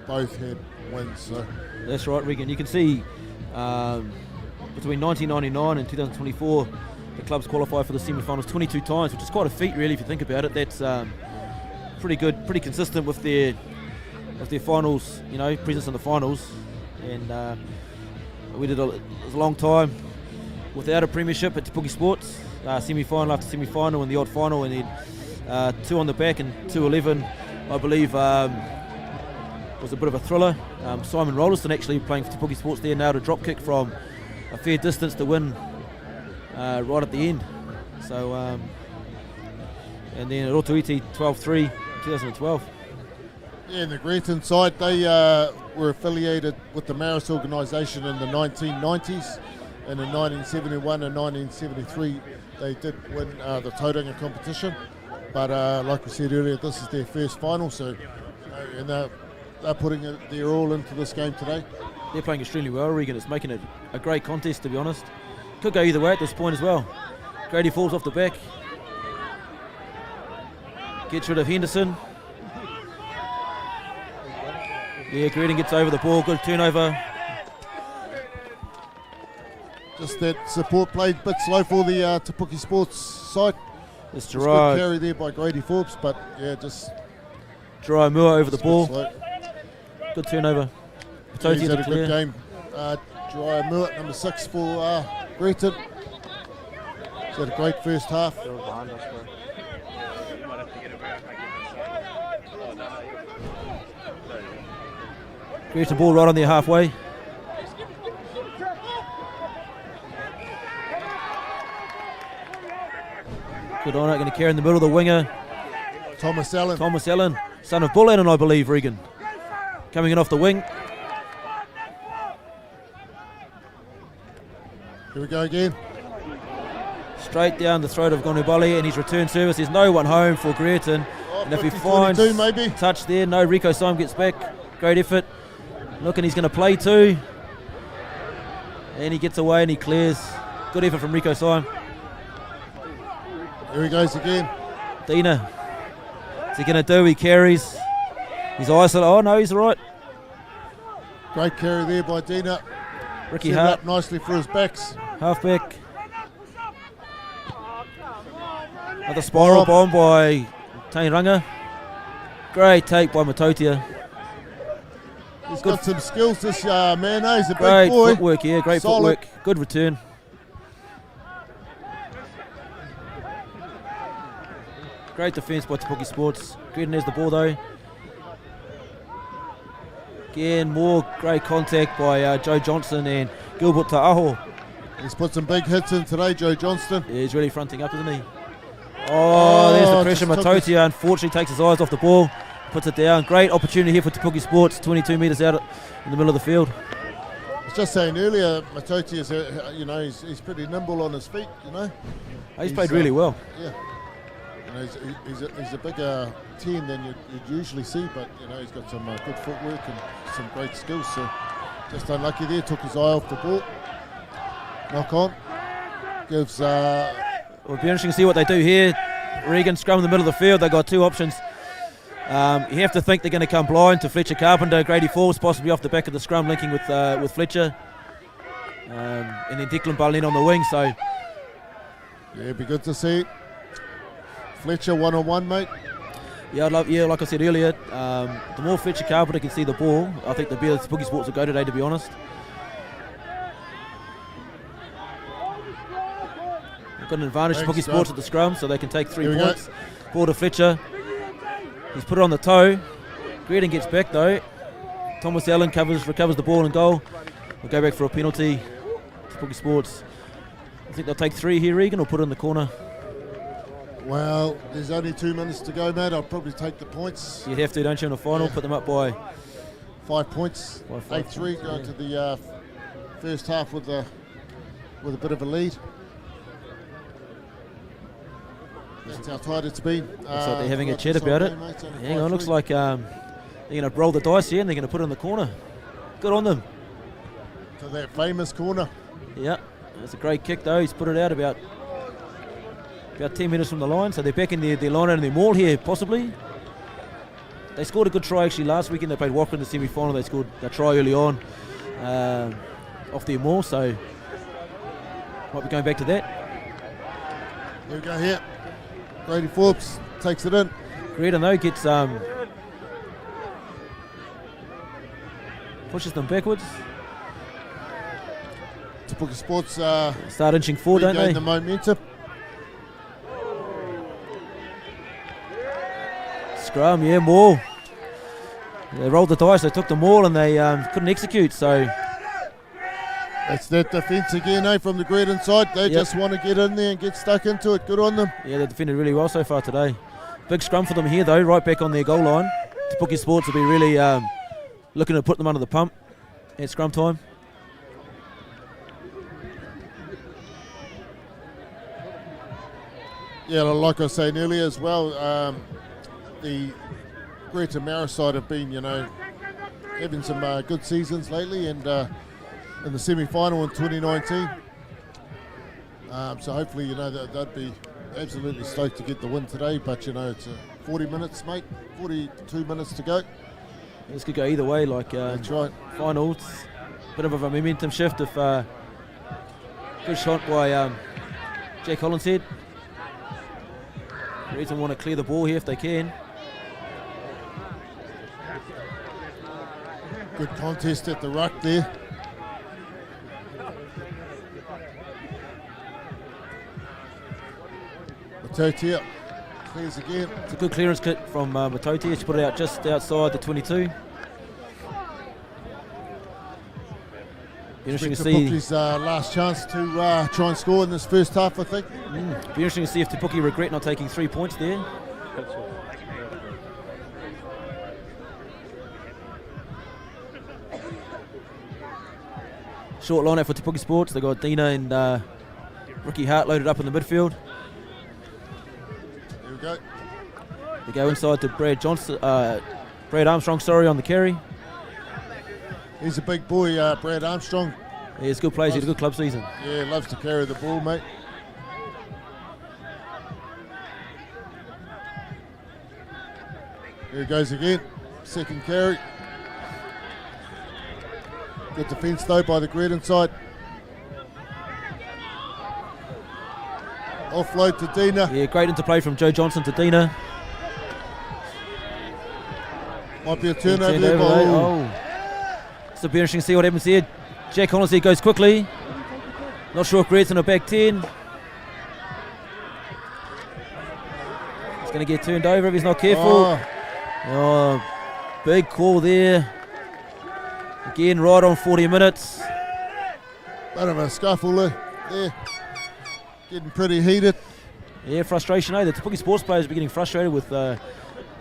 both had wins. So That's right, Regan. You can see between 1999 and 2024 the clubs qualify for the semi-finals 22 times, which is quite a feat really if you think about it. That's pretty good, pretty consistent with their finals, presence in the finals. And we did it was a long time without a premiership at Puke Sports, semi-final after semi-final and the odd final, and then 2 on the back and 2-11 I believe was a bit of a thriller. Simon Rolliston actually playing for Puke Sports there, nailed a drop kick from a fair distance to win right at the end. So and then at Rotoiti 12-3 2012. yeah, and the Greerton side, they were affiliated with the Marist organisation in the 1990s, and in 1971 and 1973 they did win the Tauranga competition. But like we said earlier, this is their first final, so and they're putting their all into this game today. they're playing extremely well, Regan. It's making it a great contest, to be honest. Could go either way at this point as well. Grady falls off the back. Gets rid of Henderson. Yeah, Greerton gets over the ball. Good turnover. Just that support played a bit slow for the Te Puke Sports side. It's Good Gerard. carry there by Grady Forbes, but yeah, just Gerard Moore over the a bit ball. slow. Good turnover. Yeah, Matoti he's to had a clear. good game. Gerard Moore, number 6 for Greerton. He's had a great first half. They were behind us, bro. Greerton ball right on their halfway. Good on it. Going to carry in the middle. The winger, Thomas Allen. Thomas Allen, son of Bull Allen, I believe, Regan. Coming in off the wing. Here we go again. Straight down the throat of Gonubali and his return service. There's no one home for Greerton. Oh, And if he 50, finds 22 maybe. touch there, no, Rico Syme gets back. Great effort. Looking, he's going to play too. And he gets away and he clears. Good effort from Rico Syme. Here he goes again. Dina. What's he going to do? He carries. He's isolated. Oh, no, he's all right. Great carry there by Dina. Ricky Set it Hart, up nicely for his backs. halfback. Another spiral bomb by Tainranga. Great take by Matotia. He's got some skills, this man. He's a big Great boy. footwork here. Great Solid. footwork. Good return. Great defence by Te Puke Sports. Greerton has the ball though. Again, more great contact by Joe Johnson and Gilbert Ta'aho. He's put some big hits in today, Joe Johnston. Yeah, he's really fronting up, isn't he? Oh, there's the pressure. just took his- Matotia unfortunately takes his eyes off the ball, puts it down. Great opportunity here for Te Puke Sports, 22 metres out in the middle of the field. I was just saying earlier, Matoti is, he's pretty nimble on his feet, you know. He's played really well. Yeah. You know, he's a bigger 10 than you'd usually see, but you know he's got some good footwork and some great skills. So just unlucky there, took his eye off the ball. Knock on. Gives. It'll be interesting to see what they do here. Regan scrum in the middle of the field. They've got two options. You have to think they're going to come blind to Fletcher Carpenter. Grady Forbes possibly off the back of the scrum, linking with Fletcher, and then Declan Barlin on the wing. So Yeah, it'd be good to see. Fletcher 1-on-1, mate. yeah, like I said earlier, the more Fletcher Carpenter can see the ball, I think the better Te Puke Sports will go today, to be honest. They've got an advantage to Te Puke Thanks, Sports John. at the scrum, so they can take 3 Here we go. points. Ball to Fletcher. He's put it on the toe. Greerton gets back though. Thomas Allen recovers the ball and goal. We'll go back for a penalty. Te Puke Sports. I think they'll take 3 here, Regan, or put it in the corner. Well, there's only 2 minutes to go, mate. I'll probably take the points. You'd have to, don't you, in the final? Yeah. Put them up by 5 points. By 5 8-3 points, going yeah. to the first half with a bit of a lead. That's how tight it's been. Looks like they're having a chat about it. Hang on, looks like they're going to roll the dice here and they're going to put it in the corner. Good on them. To that famous corner. Yeah, that's a great kick though. He's put it out about 10 minutes from the line, so they're back in their line out in their maul here, possibly. They scored a good try actually last weekend. They played Walker in the semi-final. They scored a try early on off their maul, so might be going back to that. Here we go here. Grady Forbes takes it in. Greerton though gets pushes them backwards. Te Puke Sports Start inching forward, don't regain they? the momentum. Scrum, yeah, maul. They rolled the dice, they took the maul and they couldn't execute, so It's that defence again, from the Greerton side. They Yep. just want to get in there and get stuck into it. Good on them. yeah, they defended really well so far today. Big scrum for them here though, right back on their goal line. Te Puke Sports will be really looking to put them under the pump at scrum time. Yeah, like I was saying earlier as well, the Greerton Marist side have been, having some good seasons lately, and in the semi-final in 2019. So hopefully, they'd be absolutely stoked to get the win today. But it's 40 minutes, mate. 42 minutes to go. This could go either way. That's right. Finals, bit of a momentum shift. If good shot by Jack Hollinshead. Greerton want to clear the ball here if they can. Good contest at the ruck there. Matoti clears again. It's a good clearance kit from Matoti. She put it out just outside the 22. Be interesting to see. Puke's last chance to try and score in this first half, I think. Be interesting to see if Te Puke regret not taking 3 points there. Short line out for Te Puke Sports. They got Dina and Ricky Hart loaded up in the midfield. Here we go. They go inside to Brad Armstrong, on the carry. He's a big boy, Brad Armstrong. Yeah, he's good plays. He's a good club season. Yeah, loves to carry the ball, mate. Here he goes again. Second carry. Good defence though by the Greerton side. Offload to Dina. Yeah, great interplay from Joe Johnson to Dina. Might be a turnover there. So it'll be interesting to see what happens here. Jack Hollinshead goes quickly. Not sure if Greerton are back 10. He's going to get turned over if he's not careful. Oh, big call there. Again, right on 40 minutes. Bit of a scuffle there. Getting pretty heated. Yeah, frustration. The Te Puke Sports players are getting frustrated with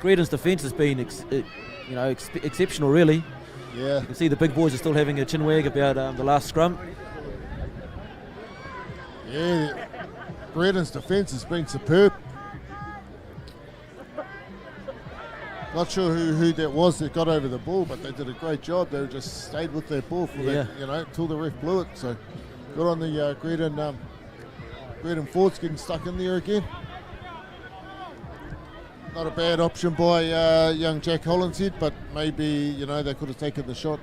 Greerton's defence has been exceptional, really. Yeah. You can see the big boys are still having a chin wag about the last scrum. Yeah, Greerton's defence has been superb. Not sure who that was that got over the ball, but they did a great job. They just stayed with their ball for that, until the ref blew it. So good on the Greerton forwards getting stuck in there again. Not a bad option by young Jack Hollinshead, but maybe they could have taken the shot.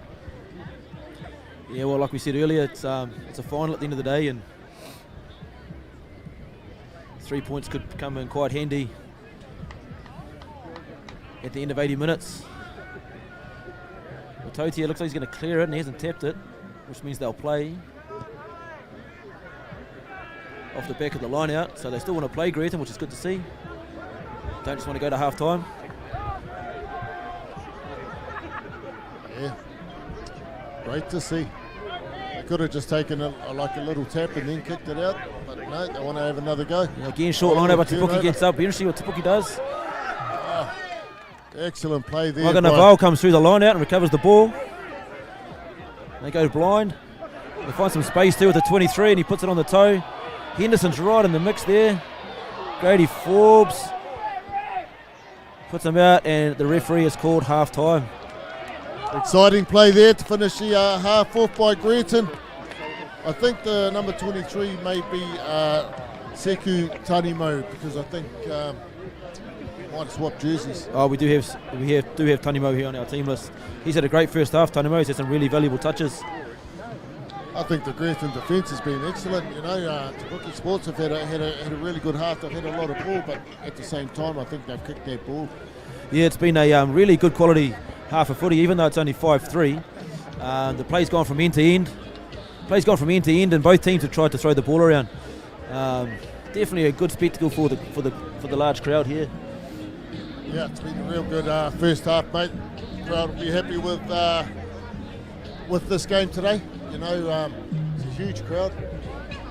Yeah, well, like we said earlier, it's a final at the end of the day, and 3 points could come in quite handy at the end of 80 minutes. Matoti looks like he's going to clear it, and he hasn't tapped it, which means they'll play off the back of the line out. So they still want to play Greerton, which is good to see. Don't just want to go to half time. Yeah, great to see. They could have just taken a little tap and then kicked it out, but no, they want to have another go. Yeah, again, short line over. Te Puke gets up. Be interesting what Te Puke does. Excellent play there. Morgan Naval comes through the line out and recovers the ball. They go blind. They find some space too with the 23, and he puts it on the toe. Henderson's right in the mix there. Grady Forbes puts him out, and the referee has called half time. Exciting play there to finish the half off by Greerton. I think the number 23 may be Seku Tanimo, because I think might have swapped jerseys. Oh, we do have Tanimo here on our team list. He's had a great first half. Tanimo's had some really valuable touches. I think the Greerton defence has been excellent. Te Puke Sports have had a really good half. They've had a lot of ball, but at the same time, I think they've kicked their ball. Yeah, it's been a really good quality half of footy, even though it's only 5-3. The play's gone from end to end. And both teams have tried to throw the ball around. Definitely a good spectacle for the large crowd here. Yeah, it's been a real good first half, mate. Crowd will be happy with this game today. It's a huge crowd.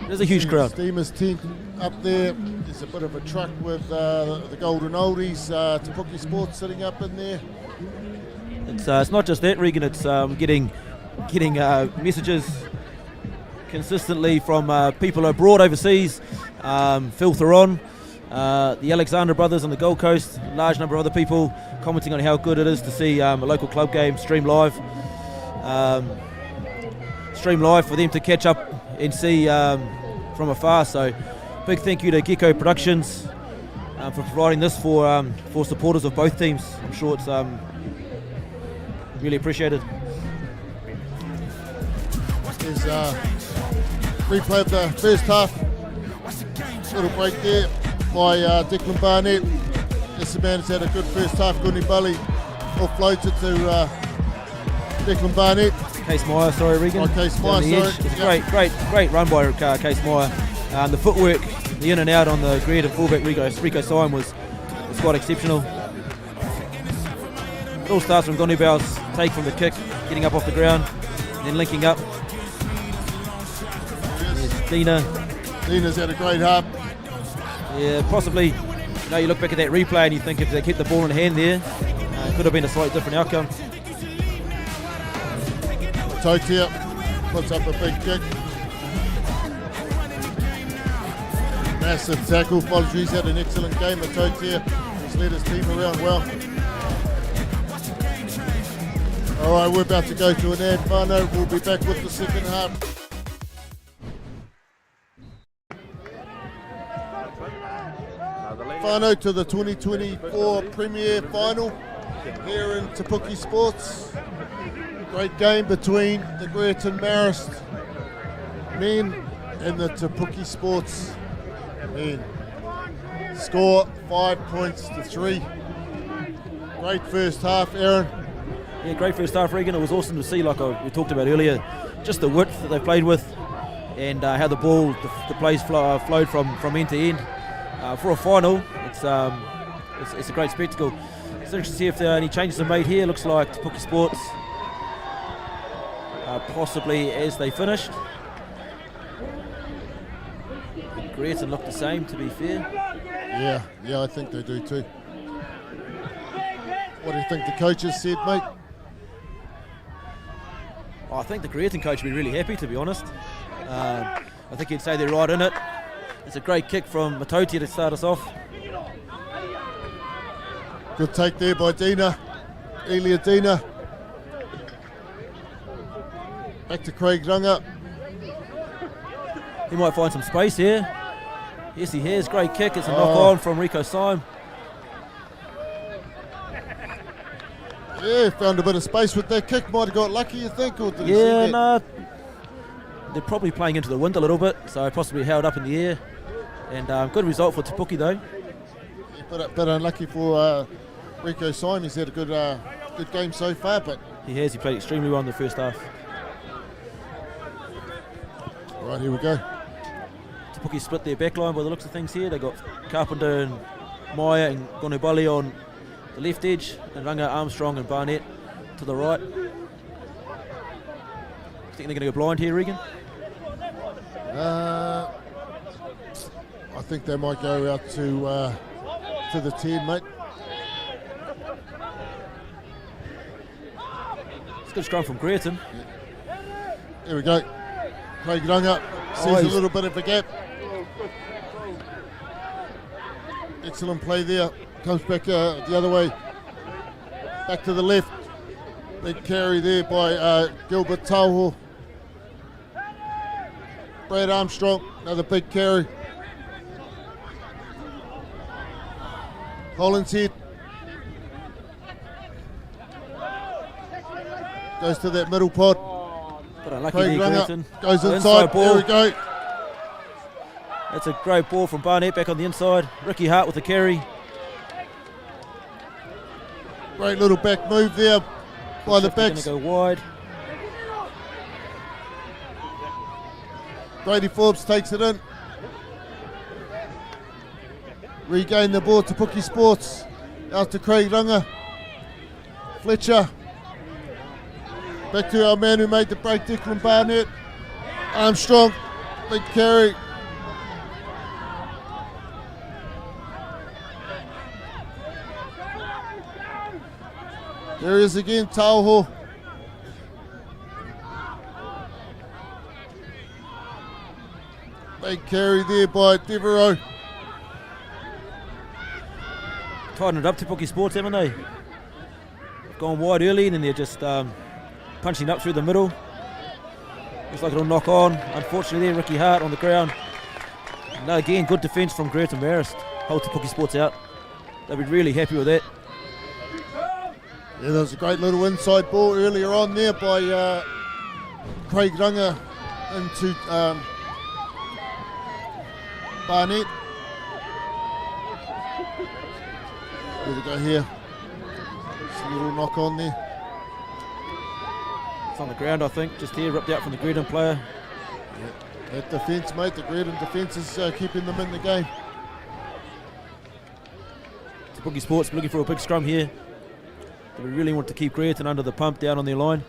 It is a huge crowd. Steamers tent up there. There's a bit of a truck with the Golden Oldies, Te Puke Sports sitting up in there. It's not just that, Regan. It's getting messages consistently from people abroad, overseas. Phil Theron, the Alexander brothers on the Gold Coast, a large number of other people commenting on how good it is to see a local club game streamed live. For them to catch up and see from afar. So big thank you to Gecko Productions for providing this for supporters of both teams. I'm sure it's really appreciated. There's replay of the first half. Little break there by Declan Barnett. This man has had a good first half. Gunny Bully offloads it to Declan Barnett. Case Meyer, sorry, Regan. Oh, Case Meyer, Down the edge. sorry. It's a great run by Case Meyer. The footwork, the in and out on the Greerton fullback Rico Syme was quite exceptional. It all starts from Gondibow's take from the kick, getting up off the ground, then linking up. There's Dina's had a great half. Yeah, possibly. You look back at that replay and you think if they kept the ball in hand there, it could have been a slightly different outcome. Totia puts up a big kick. Massive tackle. Folge's had an excellent game. Totia has led his team around well. Alright, we're about to go to an ad. Whānau, we'll be back with the second half. Whānau to the 2024 Premier Final here in Puke Sports. Great game between the Greerton Marist men and the Puke Sports men. Score 5-3. Great first half, Aaron. Yeah, great first half, Regan. It was awesome to see, like we talked about earlier, just the width that they played with and how the ball, the plays flowed from end to end. For a final, it's a great spectacle. It's interesting to see if any changes are made here. Looks like Puke Sports possibly as they finished. Greerton looked the same, to be fair. Yeah, I think they do too. What do you think the coaches said, mate? I think the Greerton coach would be really happy, to be honest. I think he'd say they're right in it. It's a great kick from Matoti to start us off. Good take there by Dina. Elia Dina. Back to Craig Runga. He might find some space here. Yes, he has. Great kick. It's a knock on from Rico Syme. Yeah, found a bit of space with that kick. Might have got lucky, you think? Or did No. They're probably playing into the wind a little bit, so possibly held up in the air. And good result for Puke though. Yeah, bit unlucky for Rico Syme. He's had a good game so far, but he has. He played extremely well in the first half. Right, here we go. Puke split their backline by the looks of things here. They got Carpenter and Meyer and Gonobali on the left edge, and Runga, Armstrong and Barnett to the right. I think they're going to go blind here, Regan? I think they might go out to the 10, mate. It's a good scrum from Greerton. Yeah. Here we go. Craig Runga sees a little bit of a gap. Excellent play there. Comes back the other way. Back to the left. Big carry there by Gilbert Tauho. Brad Armstrong, another big carry. Hollinshead goes to that middle pod. But unlucky Craig there, Runga Greerton. goes inside. Ball. There we go. That's a great ball from Barnett back on the inside. Ricky Hart with the carry. Great little back move there by the backs. Going to go wide. Brady Forbes takes it in. Regain the ball to Puke Sports. Out to Craig Runga. Fletcher. Back to our man who made the break, Declan Barnett. Armstrong. Big carry. There he is again, Tauho. Big carry there by Devereaux. Tighten it up to Puke Sports, haven't they? gone wide early, and then they're just punching up through the middle. Looks like it'll knock on. Unfortunately, there, Ricky Hart on the ground. No, again, good defence from Greerton Marist. Hold Te Puke Sports out. They'll be really happy with that. Yeah, there was a great little inside ball earlier on there by Craig Runga into Barnett. There we go here. Just a little knock on there. It's on the ground, I think, just here, ripped out from the Greerton player. That defence, mate, the Greerton defence is keeping them in the game. Te Puke Sports looking for a big scrum here. We really want to keep Greerton under the pump down on their line.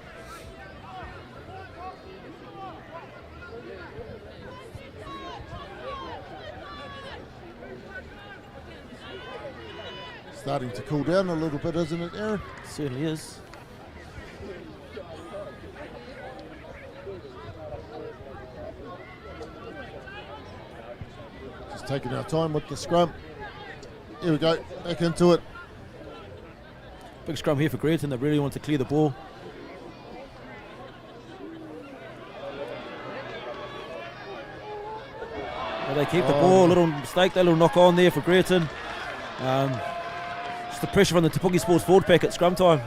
Starting to cool down a little bit, isn't it, Aaron? It certainly is. Just taking our time with the scrum. Here we go, back into it. Big scrum here for Greerton. They really want to clear the ball. Well, they keep the ball. A little mistake, that little knock on there for Greerton. Just the pressure from the Te Puke Sports forward pack at scrum time.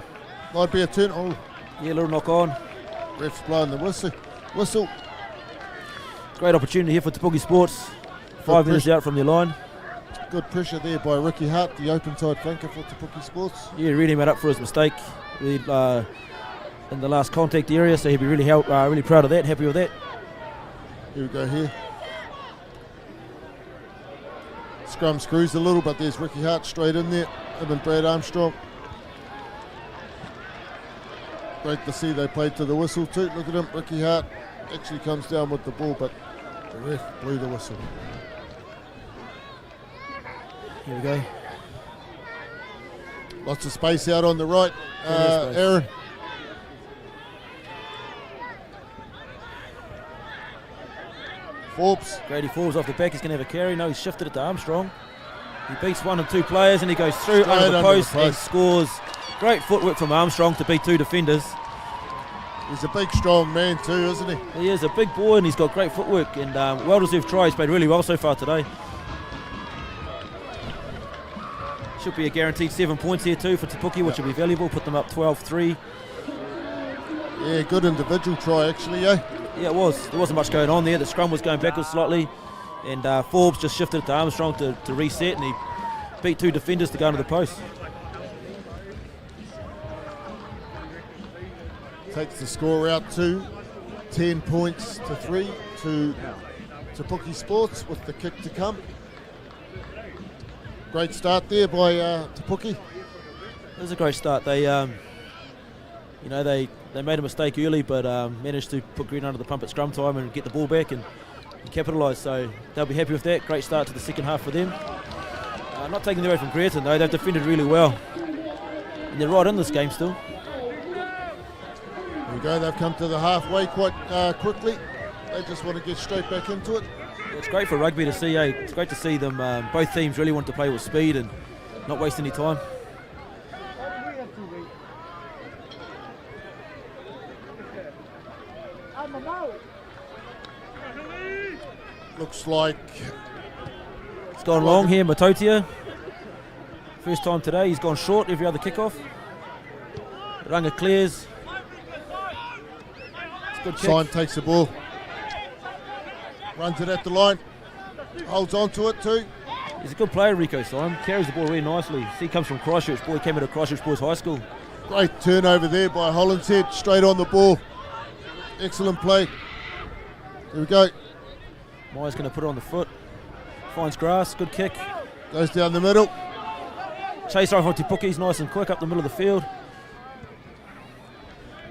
Might be a turn. Oh, Yeah, a little knock on. ref's blowing the whistle. Great opportunity here for Te Puke Sports. 5 minutes out from their line. Good pressure there by Ricky Hart, the open side flanker for Te Puke Sports. Yeah, really made up for his mistake really, in the last contact area, so he'd be really proud of that, happy with that. Here we go here. Scrum screws a little, but there's Ricky Hart straight in there. Him and Brad Armstrong. Great to see they played to the whistle too. Look at him, Ricky Hart actually comes down with the ball, but the ref blew the whistle. Here we go. Lots of space out on the right, Space. Aaron. Forbes. Grady Forbes off the back, he's going to have a carry. No, he's shifted it to Armstrong. He beats 1 and 2 players and he goes through Straight under the under post the and post. scores. Great footwork from Armstrong to beat 2 defenders. He's a big, strong man too, isn't he? He is a big boy and he's got great footwork and well-deserved try. He's played really well so far today. Should be a guaranteed 7 points here too for Te Puke, which will be valuable. Put them up 12-3. Yeah, good individual try actually, eh? Yeah, it was. There wasn't much going on there. The scrum was going backwards slightly, and Forbes just shifted it to Armstrong to reset, and he beat 2 defenders to go into the post. Takes the score out to 10 points to 3 to Puke Sports with the kick to come. Great start there by Te Puke. It was a great start. They, they made a mistake early, but managed to put Green under the pump at scrum time and get the ball back and capitalise. So they'll be happy with that. Great start to the second half for them. Not taking it away from Greerton though. They've defended really well. And they're right in this game still. There we go. They've come to the halfway quite quickly. They just want to get straight back into it. It's great for rugby to see. It's great to see them. Both teams really want to play with speed and not waste any time. Looks like It's gone long here, Matotia. First time today, he's gone short every other kickoff. Runga clears. It's a good kick. Sign takes the ball. Runs it at the line. Holds on to it too. He's a good player, Rico Syme. Carries the ball really nicely. He comes from Christchurch. Boy came out of Christchurch Boys High School. Great turnover there by Hollinshead. Straight on the ball. Excellent play. Here we go. Mai's going to put it on the foot. Finds grass. Good kick. Goes down the middle. Chase off on Te Puke. He's nice and quick up the middle of the field.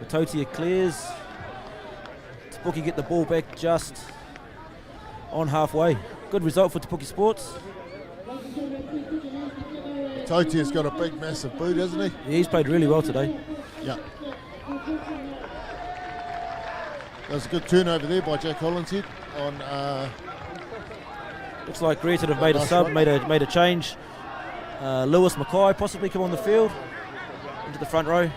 Matotia clears. Te Puke get the ball back just on halfway. Good result for Te Puke Sports. Totia's got a big, massive boot, hasn't he? Yeah, he's played really well today. Yeah. That was a good turnover there by Jack Hollinshead on. Looks like Greerton have made a nice sub, run. made a change. Lewis Mackay possibly come on the field. into the front row.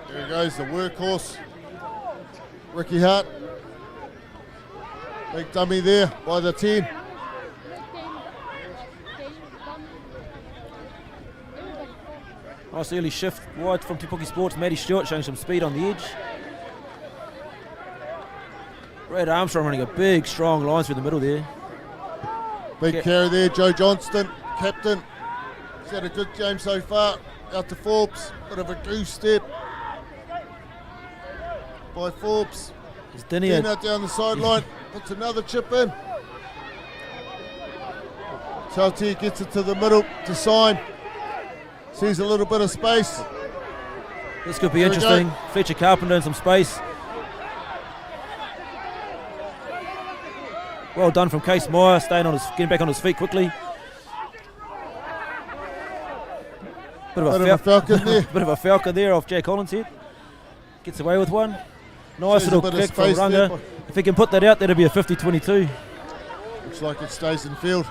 There he goes, the workhorse. Ricky Hart. Big dummy there by the 10. Nice early shift wide from Puke Sports. Matty Stewart showing some speed on the edge. Red Armstrong running a big, strong line through the middle there. Big carry there, Joe Johnston, captain. He's had a good game so far. Out to Forbes, bit of a goose step by Forbes. It's Dinner. Dinner down the sideline, puts another chip in. Saltier gets it to the middle to sign. Sees a little bit of space. This could be interesting. Fletcher Carpenter in some space. Well done from Case Meyer, getting back on his feet quickly. Bit of a falcon there. Bit of a falcon there off Jack Hollinshead. Gets away with one. Nice little kick from Runga. If he can put that out, that'll be a 50-22. Looks like it stays in field.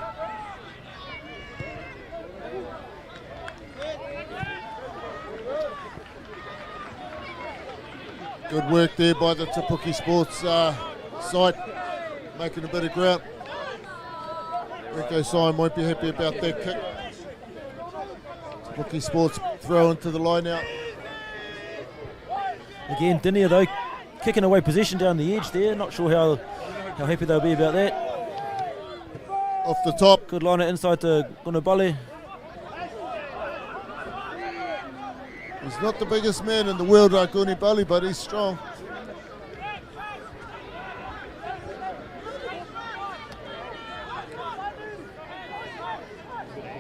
Good work there by the Puke Sports side, making a bit of ground. Rico Sign won't be happy about that kick. Puke Sports throw into the line out. Again, Dinia though, kicking away possession down the edge there. Not sure how happy they'll be about that. Off the top. Good liner inside to Gunabali. He's not the biggest man in the world, Gunabali, but he's strong.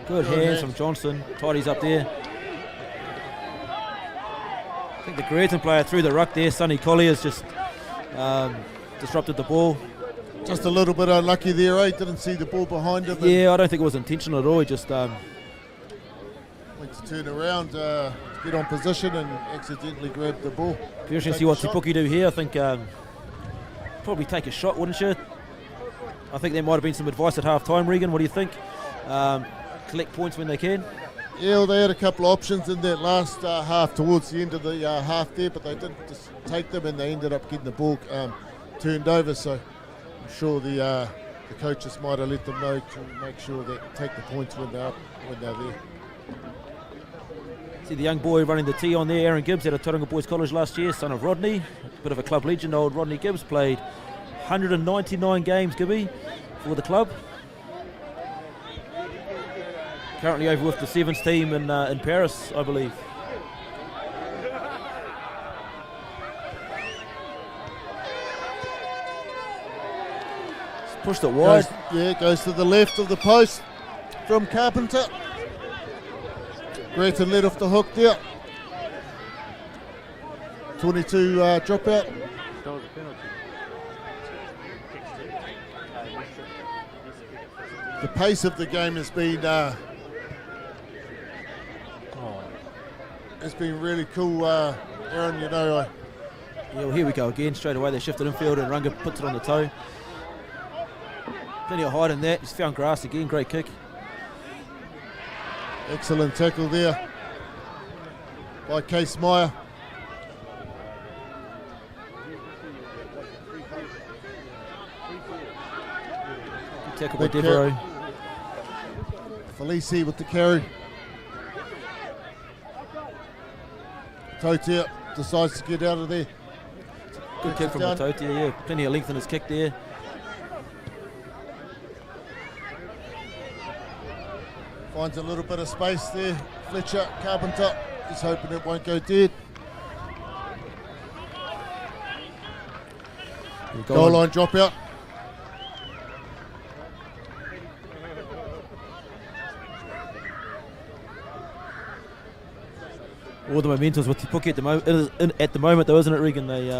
Good hands from Johnson. Tidies up there. I think the Greerton player threw the ruck there. Sonny Collier's just disrupted the ball. Just a little bit unlucky there, eh? Didn't see the ball behind him. Yeah, I don't think it was intentional at all. He just went to turn around, to get on position and accidentally grabbed the ball. If you see what Puke do here, I think probably take a shot, wouldn't you? I think there might have been some advice at half time, Regan. What do you think? Collect points when they can. Yeah, well, they had a couple of options in that last half towards the end of the half there, but they didn't just take them and they ended up getting the ball turned over. So I'm sure the coaches might have let them know to make sure that take the points when they're there. See the young boy running the tee on there, Aaron Gibbs, out of Tauranga Boys College last year, son of Rodney, bit of a club legend. Old Rodney Gibbs played 199 games, Gibby, for the club. Currently over with the Sevens team in Paris, I believe. Just pushed it wide. Goes to the left of the post from Carpenter. Greerton let off the hook there. 22 dropout. That was a penalty. The pace of the game has been really cool, Aaron. You know, yeah, well, here we go again. Straight away they shifted infield and Runga puts it on the toe. Plenty of height in that. He's found grass again. Great kick. excellent tackle there by Case Meyer. Good tackle by Devereaux. Felici with the carry. Totia decides to get out of there. Good kick from Totia, yeah. Plenty of length in his kick there. Finds a little bit of space there. Fletcher, Carpenter, he's hoping it won't go dead. Goal line dropout. All the momentum's with Puke at the moment, though, isn't it, Regan? They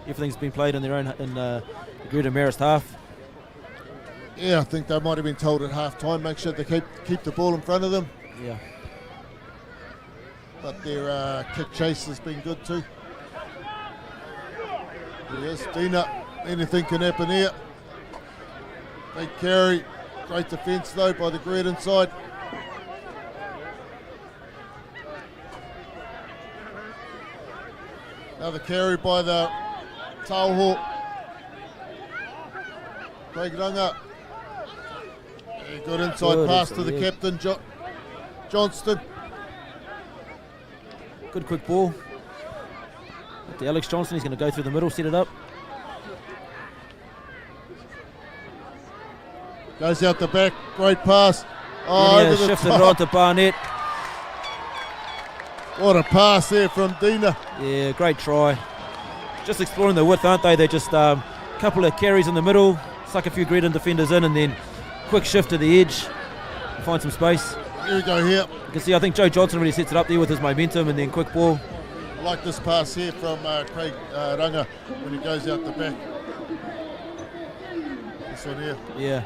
everything's been played in their own the Greerton Marist half. Yeah, I think they might have been told at half time, make sure they keep the ball in front of them. Yeah. But their kick chase has been good too. Yes, Dina, anything can happen here. Big carry, great defence though by the Greerton side. Another carry by the Tauho. Craig Runga. Good inside pass to the captain, Johnston. Good quick ball. To Alex Johnson, he's going to go through the middle, set it up. Goes out the back, great pass. Oh, over the shifted top. right to Barnett. What a pass there from Dina. Yeah, great try. Just exploring the width, aren't they? They're just a couple of carries in the middle, suck a few Greerton defenders in, and then quick shift to the edge, find some space. Here we go here. You can see, I think Joe Johnson really sets it up there with his momentum, and then quick ball. I like this pass here from Craig Runga when he goes out the back. This one here. Yeah,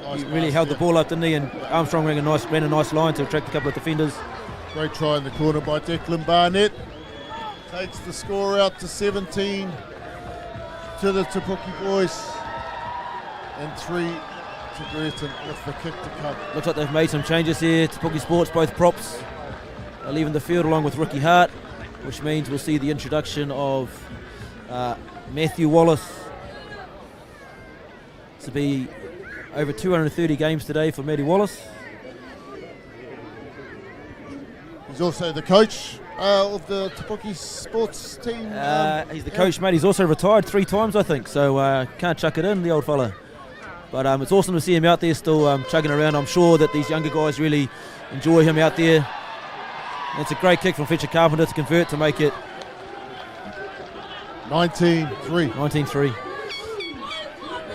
Nice he really pass held there. the ball up, didn't he? And Armstrong ran a nice line to attract a couple of defenders. Great try in the corner by Declan Barnett. Takes the score out to 17 to the Te Puke boys. And 3 to Greerton with the kick to come. Looks like they've made some changes here. Te Puke Sports, both props are leaving the field along with Ricky Hart, which means we'll see the introduction of Matthew Wallace. To be over 230 games today for Matty Wallace. He's also the coach of the Te Puke Sports team. He's the coach, mate. He's also retired 3 times, I think, so can't chuck it in, the old fella. But it's awesome to see him out there still chugging around. I'm sure that these younger guys really enjoy him out there. And it's a great kick from Fletcher Carpenter to convert to make it 19-3. 19-3.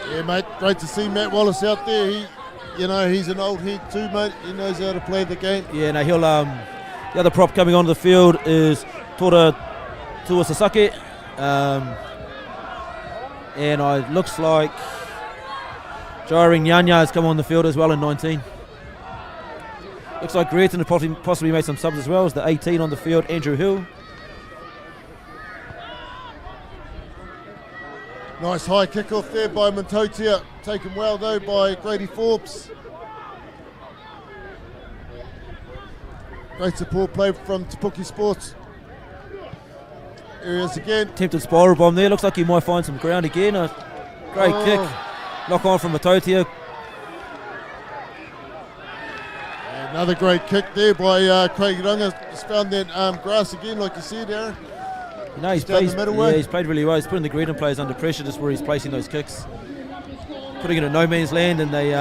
Yeah, mate, great to see Matt Wallace out there. He's an old head too, mate. He knows how to play the game. Yeah, no, he'll. The other prop coming onto the field is Tora Sasake. And it looks like Jairing Nyanya has come on the field as well in 19. Looks like Greerton have possibly made some subs as well as the 18 on the field, Andrew Hill. Nice high kick-off there by Montotia. Taken well, though, by Grady Forbes. Great support play from Te Puke Sports. Here he is again. Attempted spiral bomb there. Looks like he might find some ground again. A great kick. Knock on from Montotia. Another great kick there by Craig Runga. Just found that grass again, like you said, Aaron. You know, he's played really well. He's putting the Greerton players under pressure just where he's placing those kicks. Putting it in no man's land, and they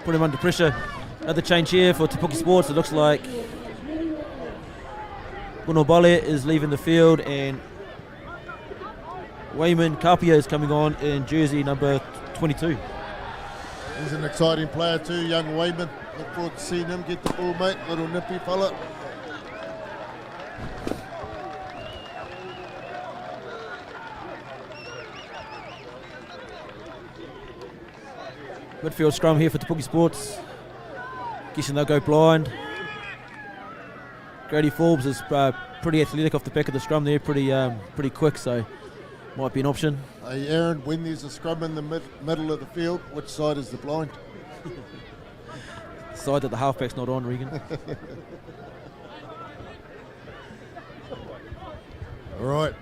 put him under pressure. Another change here for Te Puke Sports. It looks like Gunobale is leaving the field, and Wayman Kapia is coming on in jersey number 22. He's an exciting player too, young Wayman. Look forward to seeing him get the ball, mate. Little nippy fella. Midfield scrum here for Te Puke Sports. Guessing they'll go blind. Grady Forbes is pretty athletic off the back of the scrum there, pretty quick, so might be an option. Hey Aaron, when there's a scrum in the middle of the field, which side is the blind? Side that the halfback's not on, Regan. All right.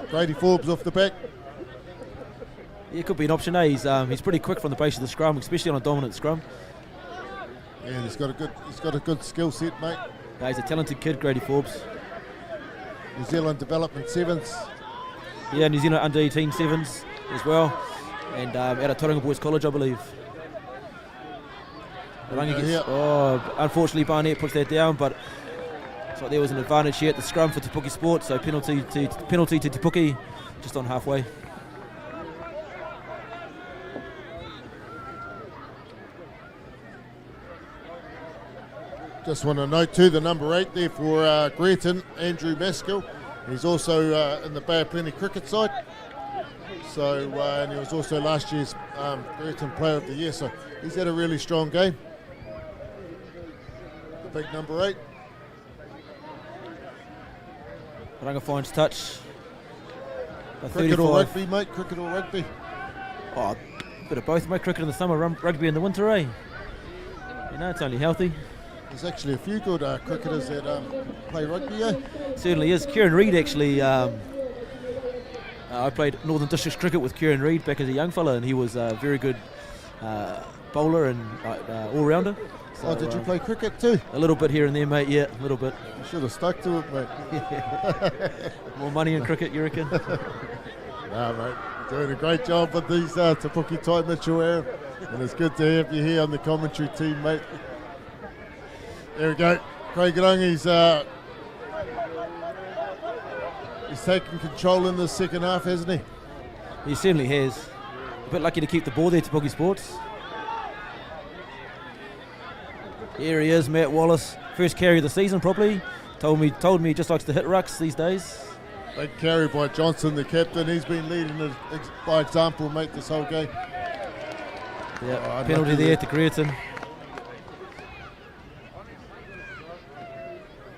Grady Forbes off the back. Yeah, it could be an option. He's pretty quick from the base of the scrum, especially on a dominant scrum. Yeah, he's got a good skill set, mate. Yeah, he's a talented kid, Grady Forbes. New Zealand Development Sevens. Yeah, New Zealand Under 18 Sevens as well, and out of Tauranga Boys College, I believe. Unfortunately, Barnett puts that down, but looks like there was an advantage here at the scrum for Te Puke Sports, so penalty to Te Puke, just on halfway. Just want to note too, the number 8 there for Greerton, Andrew Maskell. He's also in the Bay of Plenty cricket side. So, and he was also last year's Greerton Player of the Year. So he's had a really strong game. The big number 8. Ranga finds touch. Cricket or rugby, mate? Cricket or rugby? Oh, bit of both, mate. Cricket in the summer, rugby in the winter, eh? You know, it's only healthy. There's actually a few good cricketers that play rugby, eh? Certainly is. Kieran Reid actually, I played Northern Districts cricket with Kieran Reid back as a young fella, and he was a very good bowler and all-rounder. So, did you play cricket too? A little bit here and there, mate, yeah, a little bit. You should have stuck to it, mate. More money in cricket, you reckon? Nah, mate, you're doing a great job with these Te Puke Tai Mitchell, Aaron. And it's good to have you here on the commentary team, mate. There we go. Craig Rangi's he's taken control in the second half, hasn't he? He certainly has. A bit lucky to keep the ball there to Puke Sports. Here he is, Matt Wallace. First carry of the season, probably. Told me he just likes to hit rucks these days. Big carry by Johnson, the captain. He's been leading by example, mate, this whole game. Yeah, penalty there to Greerton.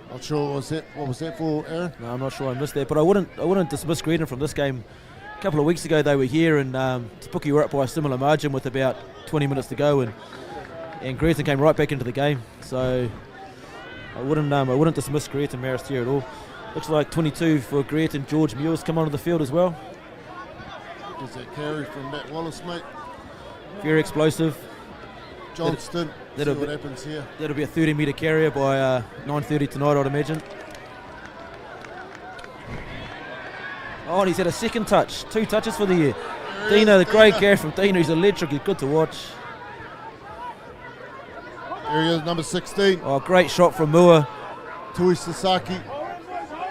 Not sure what was that for, Aaron? No, I'm not sure, I missed that, but I wouldn't dismiss Greerton from this game. A couple of weeks ago they were here, and Te Puke were up by a similar margin with about 20 minutes to go, and Greerton came right back into the game. So I wouldn't dismiss Greerton Marist here at all. Looks like 22 for Greerton. George Muir's come onto the field as well. There's that carry from Matt Wallace, mate. Very explosive. Johnston, see what happens here. That'll be a 30-metre carrier by 9:30 tonight, I'd imagine. Oh, and he's had a second touch. 2 touches for the year. Dino, the great carry from Dino. He's electric. He's good to watch. There he is, number 16. Oh, great shot from Mua. Tui Sasaki.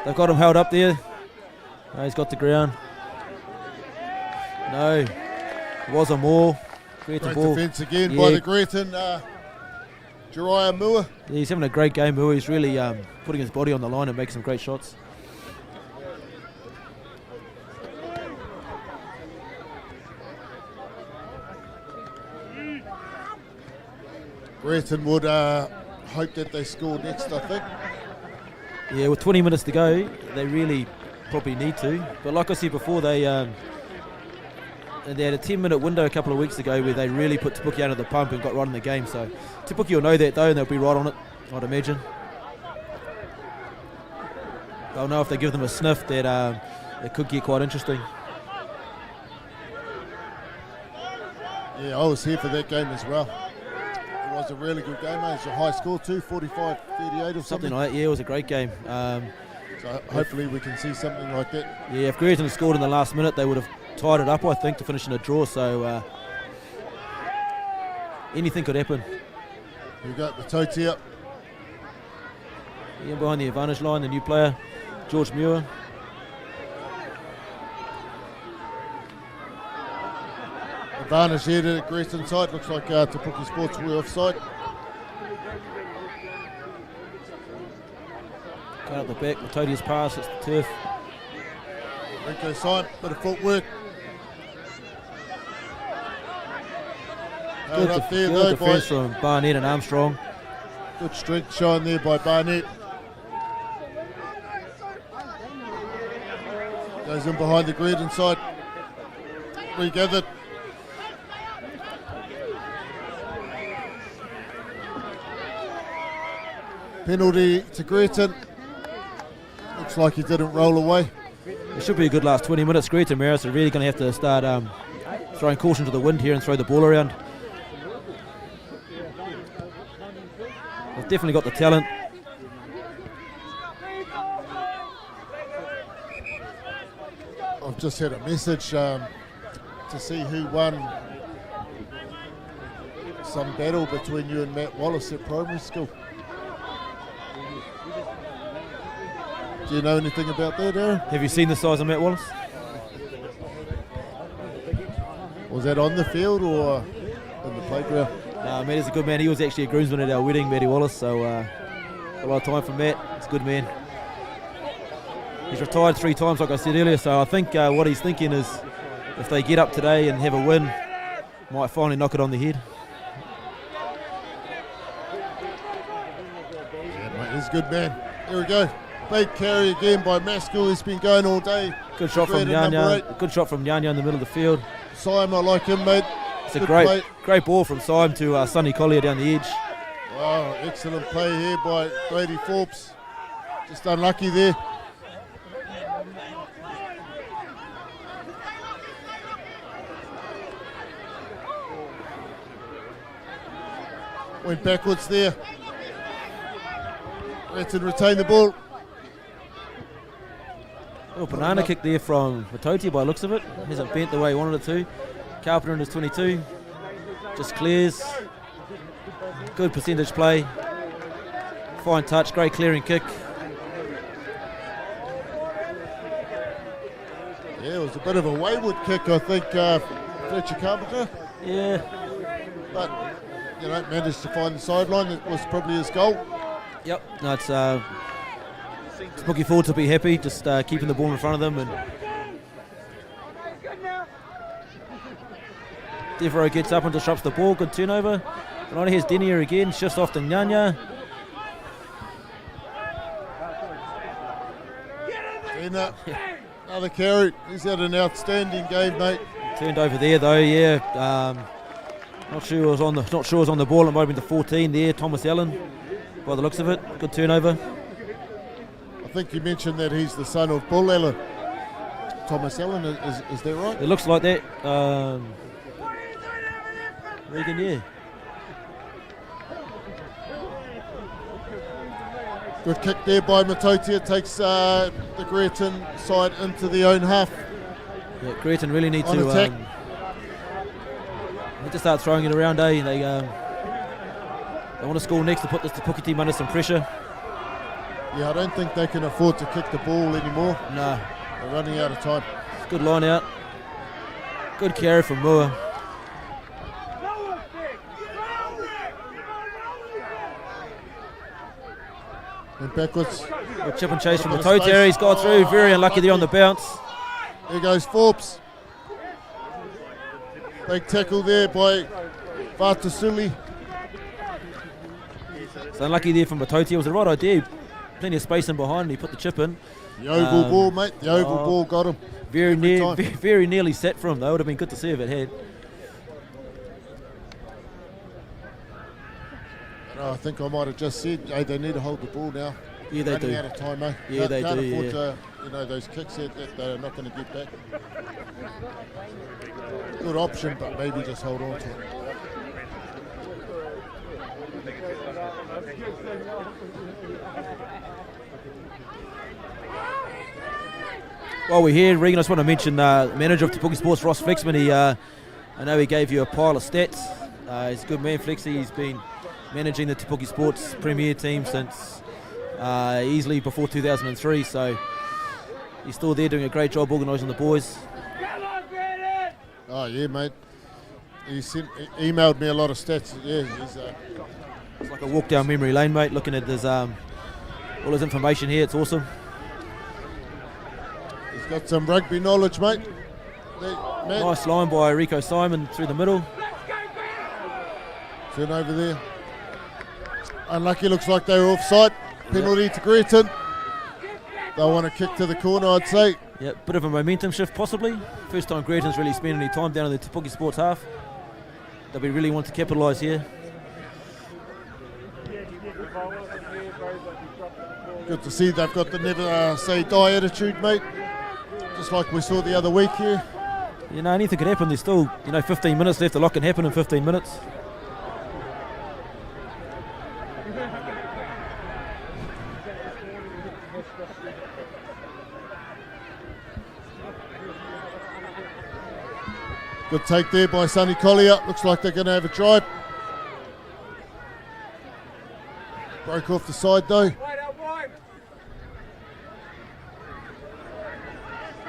They've got him held up there. No, he's got the ground. No. It was a more. Great defence again by the Greerton. Jariah Mua. Yeah, he's having a great game, Mua. He's really putting his body on the line and making some great shots. Greerton would hope that they score next, I think. Yeah, with 20 minutes to go, they really probably need to. But like I said before, they had a 10-minute window a couple of weeks ago where they really put Te Puke under the pump and got right in the game. So Te Puke will know that though, and they'll be right on it, I'd imagine. They'll know if they give them a sniff that it could get quite interesting. Yeah, I was here for that game as well. It was a really good game, mate. It's a high score too, 45-38 or something. Like that, yeah, it was a great game. So hopefully we can see something like that. Yeah, if Greerton had scored in the last minute, they would have tied it up, I think, to finish in a draw. So anything could happen. We got the Toti up. Yeah, behind the advantage line, the new player, George Muir. Advantage here to the Greerton side. Looks like Te Puke Sports were offside. Cut up the back, Matodia's pass, it's the turf. Rico side, bit of footwork. Held up there good though defence by from Barnett and Armstrong. good strength shown there by Barnett. Goes in behind the Greerton side. Regathered. Penalty to Greerton. Looks like he didn't roll away. It should be a good last 20 minutes. Greerton Marist are really going to have to start throwing caution to the wind here and throw the ball around. They've definitely got the talent. I've just had a message to see who won some battle between you and Matt Wallace at primary school. Do you know anything about that, Aaron? Have you seen the size of Matt Wallace? Was that on the field or in the playground? Matt is a good man. He was actually a groomsman at our wedding, Matty Wallace, so a lot of time for Matt. He's a good man. He's retired 3 times, like I said earlier, so I think what he's thinking is if they get up today and have a win, might finally knock it on the head. Yeah, mate, he's a good man. Here we go. Big carry again by Maskell. He's been going all day. Good shot from Nyanya. Good shot from Nyanya in the middle of the field. Syme, I like him, mate. It's a great ball from Syme to Sonny Collier down the edge. Wow, excellent play here by Brady Forbes. Just unlucky there. Went backwards there. Greerton retained the ball. Little banana kick there from Matoti by the looks of it. Hasn't bent the way he wanted it to. Carpenter in his 22. Just clears. Good percentage play. Fine touch, great clearing kick. Yeah, it was a bit of a wayward kick, I think, Fletcher Carpenter. Yeah. But, you know, managed to find the sideline. It was probably his goal. Yep. No, it's looking forward to be happy, just keeping the ball in front of them. And Devereaux gets up and disrupts the ball. Good turnover. And on here's Denier again, shifts off to Nyanya. Another carry. He's had an outstanding game, mate. Turned over there though, yeah. Not sure it was on the ball. It might have been the 14 there, Thomas Allen, by the looks of it. Good turnover. I think you mentioned that he's the son of Bull Allen. Thomas Allen, is that right? It looks like that. Regan, yeah. Good kick there by Matotia. Takes the Greerton side into the own half. Yeah, Greerton really need On to attack. need to start throwing it around, eh? They want to score next to put this Puke team under some pressure. Yeah, I don't think they can afford to kick the ball anymore. No. They're running out of time. Good line out. Good carry from Moore. And backwards. Good chip and chase from the toe terry. He's got through. Very unlucky there on the bounce. There goes Forbes. Big tackle there by Vatasuli. It's unlucky there from Matoti. It was the right idea. Plenty of space in behind and he put the chip in. The oval ball, mate. The oval ball got him. Very nearly set for him though. Would have been good to see if it had. I think I might have just said, hey, they need to hold the ball now. Yeah, they Running do. out of time, mate. Yeah, they can't do, afford yeah. to, those kicks that they're not going to get back. Good option, but maybe just hold on to it. While we're here, Regan, I just want to mention manager of Puke Sports, Ross Flexman. I know he gave you a pile of stats. He's a good man, Flexi. He's been managing the Puke Sports Premier team since easily before 2003, so he's still there doing a great job organising the boys. Oh, yeah, mate. He emailed me a lot of stats. Yeah, he's... It's like a walk down memory lane, mate, looking at his, all his information here. It's awesome. He's got some rugby knowledge, mate. Nice line by Rico Simon through the middle. Turn over there. Unlucky, looks like they were offside. Penalty to Greerton. They'll want to kick to the corner, I'd say. Yeah, bit of a momentum shift possibly. First time Greerton's really spent any time down in the Puke Sports half. They'll be really want to capitalise here. Good to see they've got the never say die attitude, mate. Just like we saw the other week here. You know, anything could happen. There's still, 15 minutes left. A lot can happen in 15 minutes. Good take there by Sonny Collier. Looks like they're going to have a try. Broke off the side though.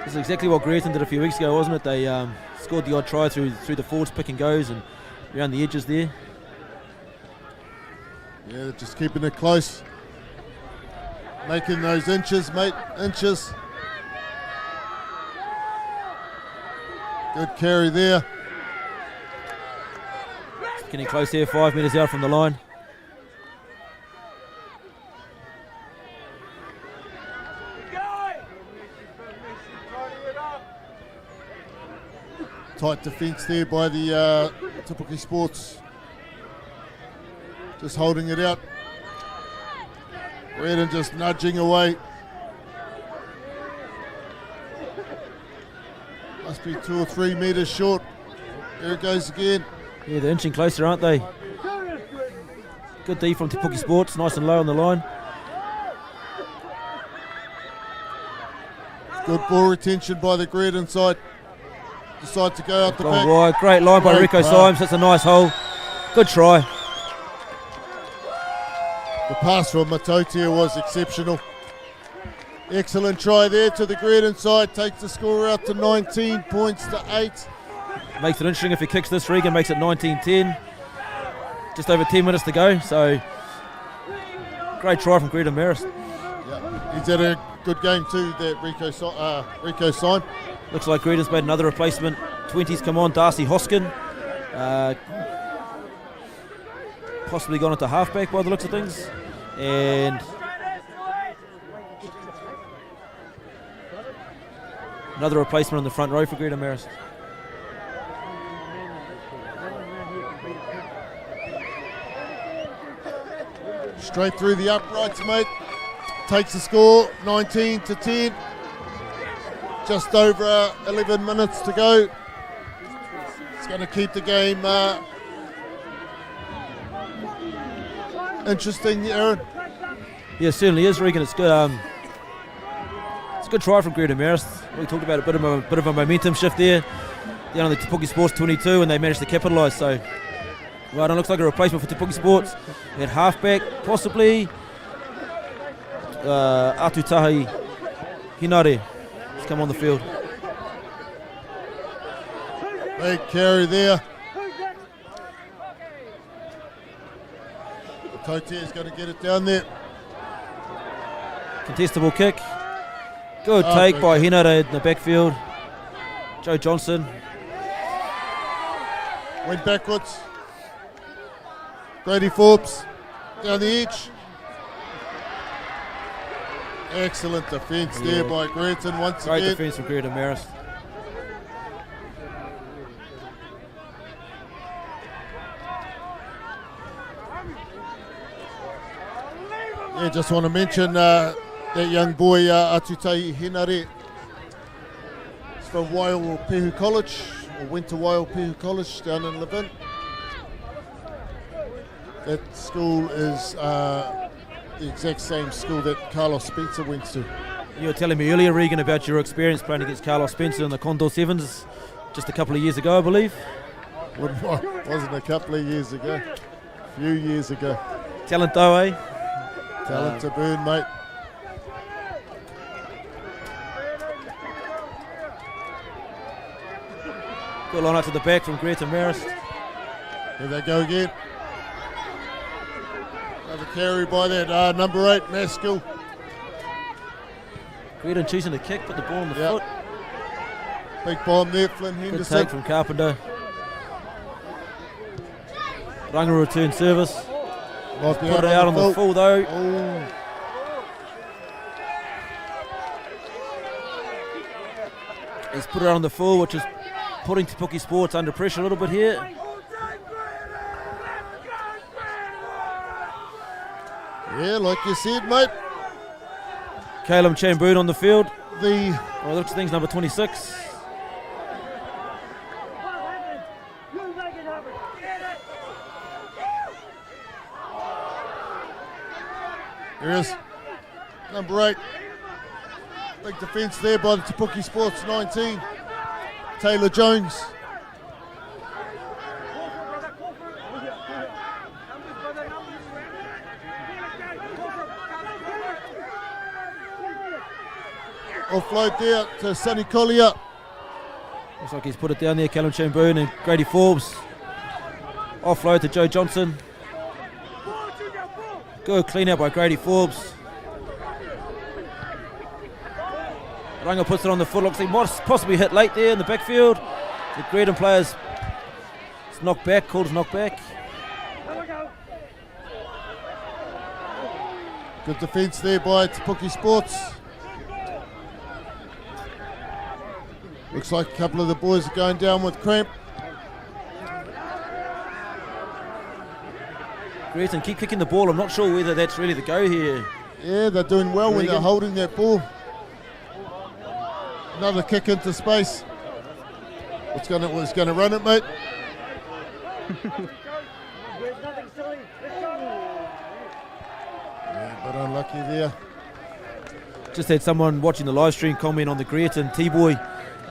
This is exactly what Greerton did a few weeks ago, wasn't it? They scored the odd try through the forwards, pick and goes, and around the edges there. Yeah, they're just keeping it close. Making those inches, mate. Inches. Good carry there. Getting close here, 5 metres out from the line. Tight defence there by the Puke Sports. Just holding it out. Greerton just nudging away. Must be 2 or 3 metres short. There it goes again. Yeah, they're inching closer, aren't they? Good D from Te Puke Sports, nice and low on the line. Good ball retention by the Greerton side. Decide to go out the back. Wide. Great line by Rico Symes. That's a nice hole. Good try. The pass from Matotia was exceptional. Excellent try there to the Greerton side. Takes the score out to 19 points to 8. Makes it interesting if he kicks this, Regan makes it 19-10. Just over 10 minutes to go, so great try from Greerton Marist. Yeah, he's had a good game too, that Rico Syme. Looks like Greerton's made another replacement. 20's come on, Darcy Hoskin. Possibly gone into halfback by the looks of things. And another replacement on the front row for Greerton Marist. Straight through the uprights, mate. Takes the score, 19-10. Just over 11 minutes to go. It's going to keep the game interesting, Aaron. Yeah, it certainly is, Regan. It's good. It's a good try from Greerton Marist. We talked about a bit of a momentum shift there. Down on the Te Puke Sports 22, and they managed to capitalise. So, well, it looks like a replacement for Te Puke Sports. At halfback, possibly Atutahi Hinare has come on the field. Big carry there. Totia is going to get it down there. Contestable kick. Good take by Hinare in the backfield. Joe Johnson. Went backwards. Grady Forbes down the edge. Excellent defence there by Greerton once Great again. defence from Greerton Marist. Yeah, just want to mention that young boy Atutahi Hinare. He's from Waiapehu College, or went to Waiapehu College down in Levin. That school is the exact same school that Carlos Spencer went to. You were telling me earlier, Regan, about your experience playing against Carlos Spencer in the Condor Sevens just a couple of years ago, I believe. Wasn't a couple of years ago, a few years ago. Talent though, eh? Talent to burn, mate. Good line out to the back from Greerton Marist. Here they go again. Another carry by that number 8, Maskell. Greerton choosing to kick, put the ball on the foot. Big bomb there, Flynn Good Henderson. take from Carpenter. Runga return service. Might be Put it out on the full though. Oh. He's put it out on the full, which is putting Te Puke Sports under pressure a little bit here. Yeah, like you said, mate. Caleb Chamboon on the field. The looks of things, number 26. There is number 8. Big defence there by the Te Puke Sports 19. Taylor Jones. Offload there to Sonny Collier. Looks like he's put it down there, Callum Chamboon and Grady Forbes. Offload to Joe Johnson. Good clean out by Grady Forbes. Runga puts it on the foot, looks like he might possibly hit late there in the backfield. The Greerton players, it's knocked back, called knocked back. Good defence there by Te Puke Sports. Looks like a couple of the boys are going down with cramp. Greerton keep kicking the ball. I'm not sure whether that's really the go here. Yeah, they're doing well when they're holding that ball. Another kick into space. It's gonna run it, mate. Yeah, but unlucky there. Just had someone watching the live stream comment on the Greerton T-Boy.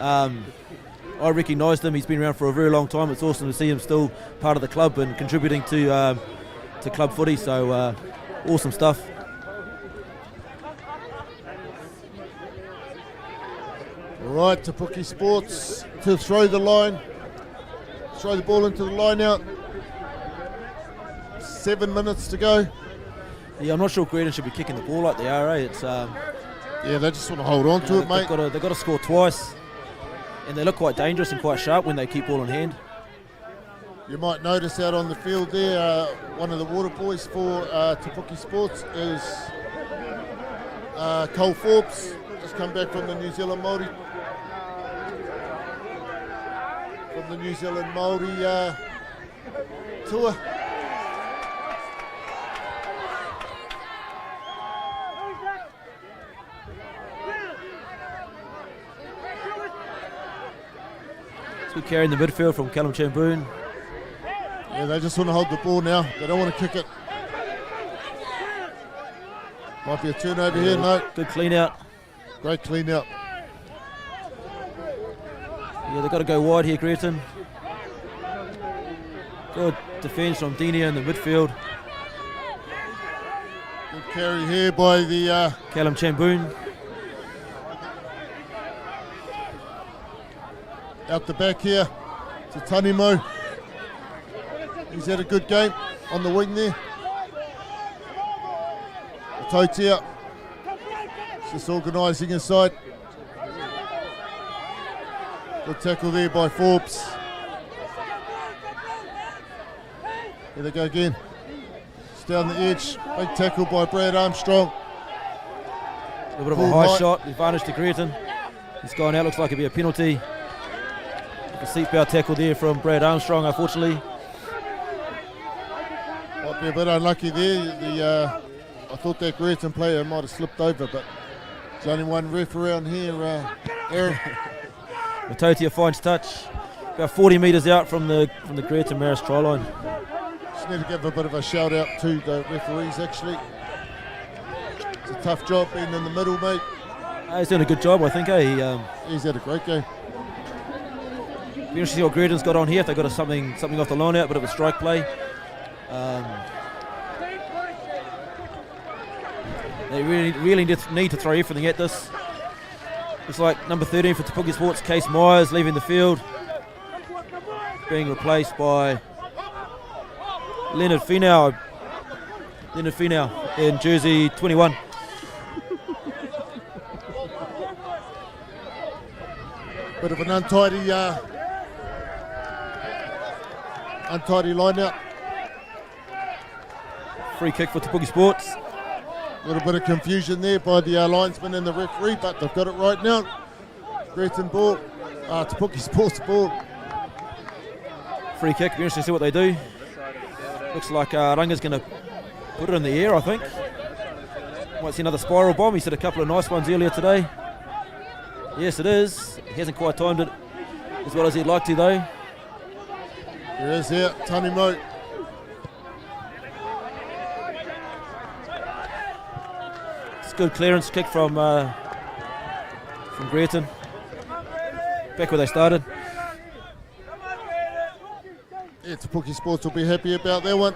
I recognised him. He's been around for a very long time. It's awesome to see him still part of the club and contributing to club footy. So awesome stuff. All right, to Puke Sports to throw the line. Throw the ball into the line out. 7 minutes to go. Yeah, I'm not sure Greerton should be kicking the ball like they are. It's yeah, they just want to hold on to it, mate. They've got to score twice, and they look quite dangerous and quite sharp when they keep ball in hand. You might notice out on the field there, one of the water boys for Puke Sports is Cole Forbes, just come back from the New Zealand Māori. From the New Zealand Māori tour. Good carry in the midfield from Callum Chamboon. Yeah, they just want to hold the ball now. They don't want to kick it. Might be a turnover here, no. Good clean out. Great clean out. Yeah, they've got to go wide here, Greerton. Good defence from Denia in the midfield. Good carry here by the Callum Chamboon. out the back here to Tanimo. He's had a good game on the wing there. Totia just organising his side. Good tackle there by Forbes. Here they go again. It's down the edge. Big tackle by Brad Armstrong. A little bit of a high shot. Advantage to Greerton. He's gone out. Looks like it'll be a penalty. A seatbelt tackle there from Brad Armstrong, unfortunately. Might be a bit unlucky there. I thought that Greerton player might have slipped over, but there's only one ref around here, Aaron. Matotia finds touch. About 40 metres out from the Greerton Marist try line. Just need to give a bit of a shout out to the referees, actually. It's a tough job being in the middle, mate. He's doing a good job, I think. He's had a great game. Be interesting to see what Greerton's got on here. If they've got something off the line out, a bit of a strike play. They really need to throw everything at this. Looks like number 13 for Puke Sports, Case Myers, leaving the field. Being replaced by Leonard Finau in jersey 21. Bit of an untidy line out. Free kick for Puke Sports. A little bit of confusion there by the linesman and the referee, but they've got it right now. Greerton ball, Puke Sports ball. Free kick, be interesting to see what they do. Looks like Ranga's going to put it in the air, I think. Might see another spiral bomb. He's hit a couple of nice ones earlier today. Yes, it is. He hasn't quite timed it as well as he'd like to, though. There is here, Tanimo. It's a good clearance kick from Greerton. Back where they started. Yeah, Puke Sports will be happy about that one.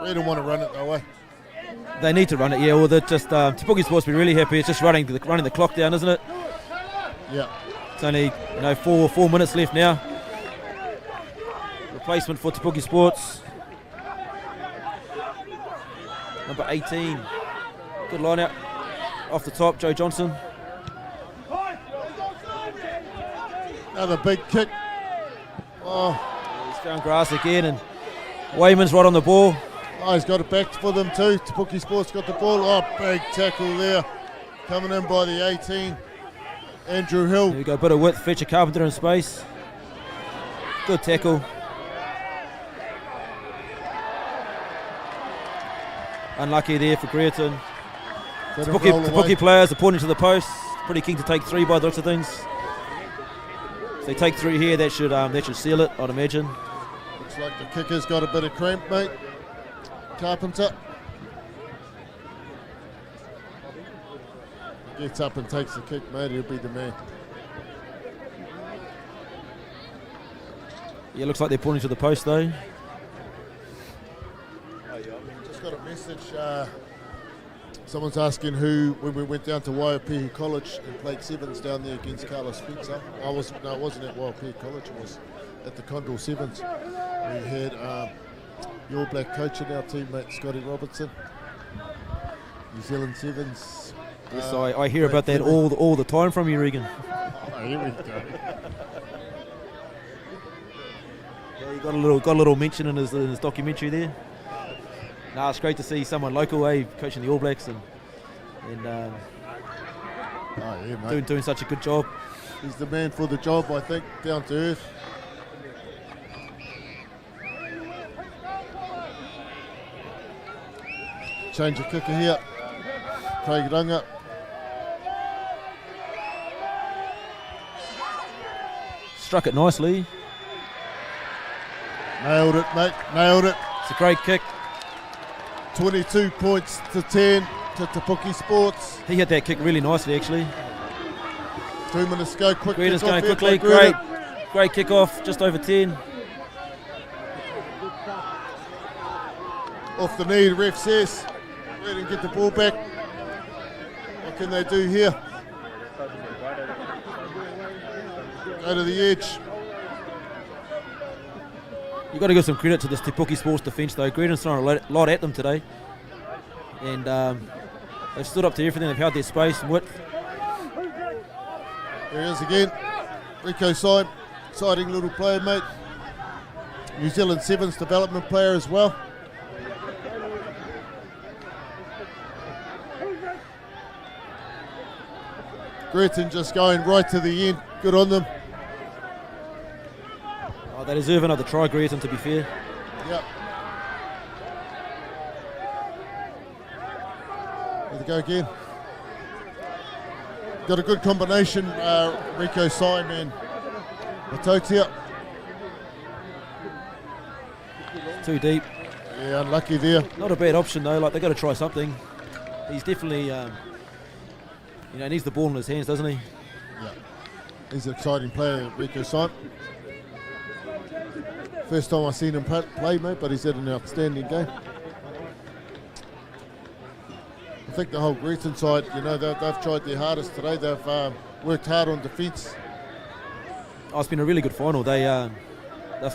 They don't want to run it that way. They need to run it, yeah. Or they're just Puke Sports will be really happy. It's just running the clock down, isn't it? Yeah. It's only 4 minutes left now. Replacement for Puke Sports. Number 18. Good line out. Off the top, Joe Johnson. Another big kick. Oh, He's found grass again, and Wayman's right on the ball. oh, he's got it back for them too. Puke Sports got the ball. Oh, big tackle there. Coming in by the 18. Andrew Hill. There we go, a bit of width. Fetcher Carpenter in space. Good tackle. Unlucky there for Greerton. Let it roll away. Puke players are pointing to the post. Pretty keen to take 3 by the looks of things. If they take 3 here, that should seal it, I'd imagine. Looks like the kicker's got a bit of cramp, mate. Carpenter. Gets up and takes the kick, mate. He'll be the man. Yeah, looks like they're pointing to the post though. Just got a message. Someone's asking who, when we went down to Waipihi College and played Sevens down there against Carlos Spencer. It wasn't at Waipihi College, it was at the Condor Sevens. We had the All Black coach in our team, mate, Scotty Robertson. New Zealand Sevens. Yes, I hear about that all the time from you, Regan. Oh, here we go. Yeah, you got a little mention in his documentary there. No, it's great to see someone local, coaching the All Blacks and Oh, yeah, mate. doing such a good job. He's the man for the job, I think, down to earth. Change of kicker here. Craig Runga. Struck it nicely. Nailed it, mate. Nailed it. It's a great kick. 22 points to 10 to Puke Sports. He hit that kick really nicely, actually. 2 minutes to go. Quick Greerton's kick off going here quickly. by Greerton. Great kick off, just over 10. Off the knee, the ref says. Greerton get the ball back. What can they do here? Go to the edge. You've got to give some credit to this Te Puke Sports defence though. Greerton's thrown a lot at them today. And they've stood up to everything. They've held their space and width. There he is again. Rico Syme, exciting little player, mate. New Zealand Sevens development player as well. Greerton just going right to the end. Good on them. Oh, they deserve another try, Greerton, to be fair. Yep. There they go again. Got a good combination, Rico Syme and Matotia. Too deep. Yeah, unlucky there. Not a bad option though. Like, they've got to try something. He's definitely, needs the ball in his hands, doesn't he? Yeah. He's an exciting player, Rico Syme. First time I've seen him play, mate, but he's had an outstanding game. I think the whole Greerton side, they've tried their hardest today. They've worked hard on defence. Oh, it's been a really good final. They've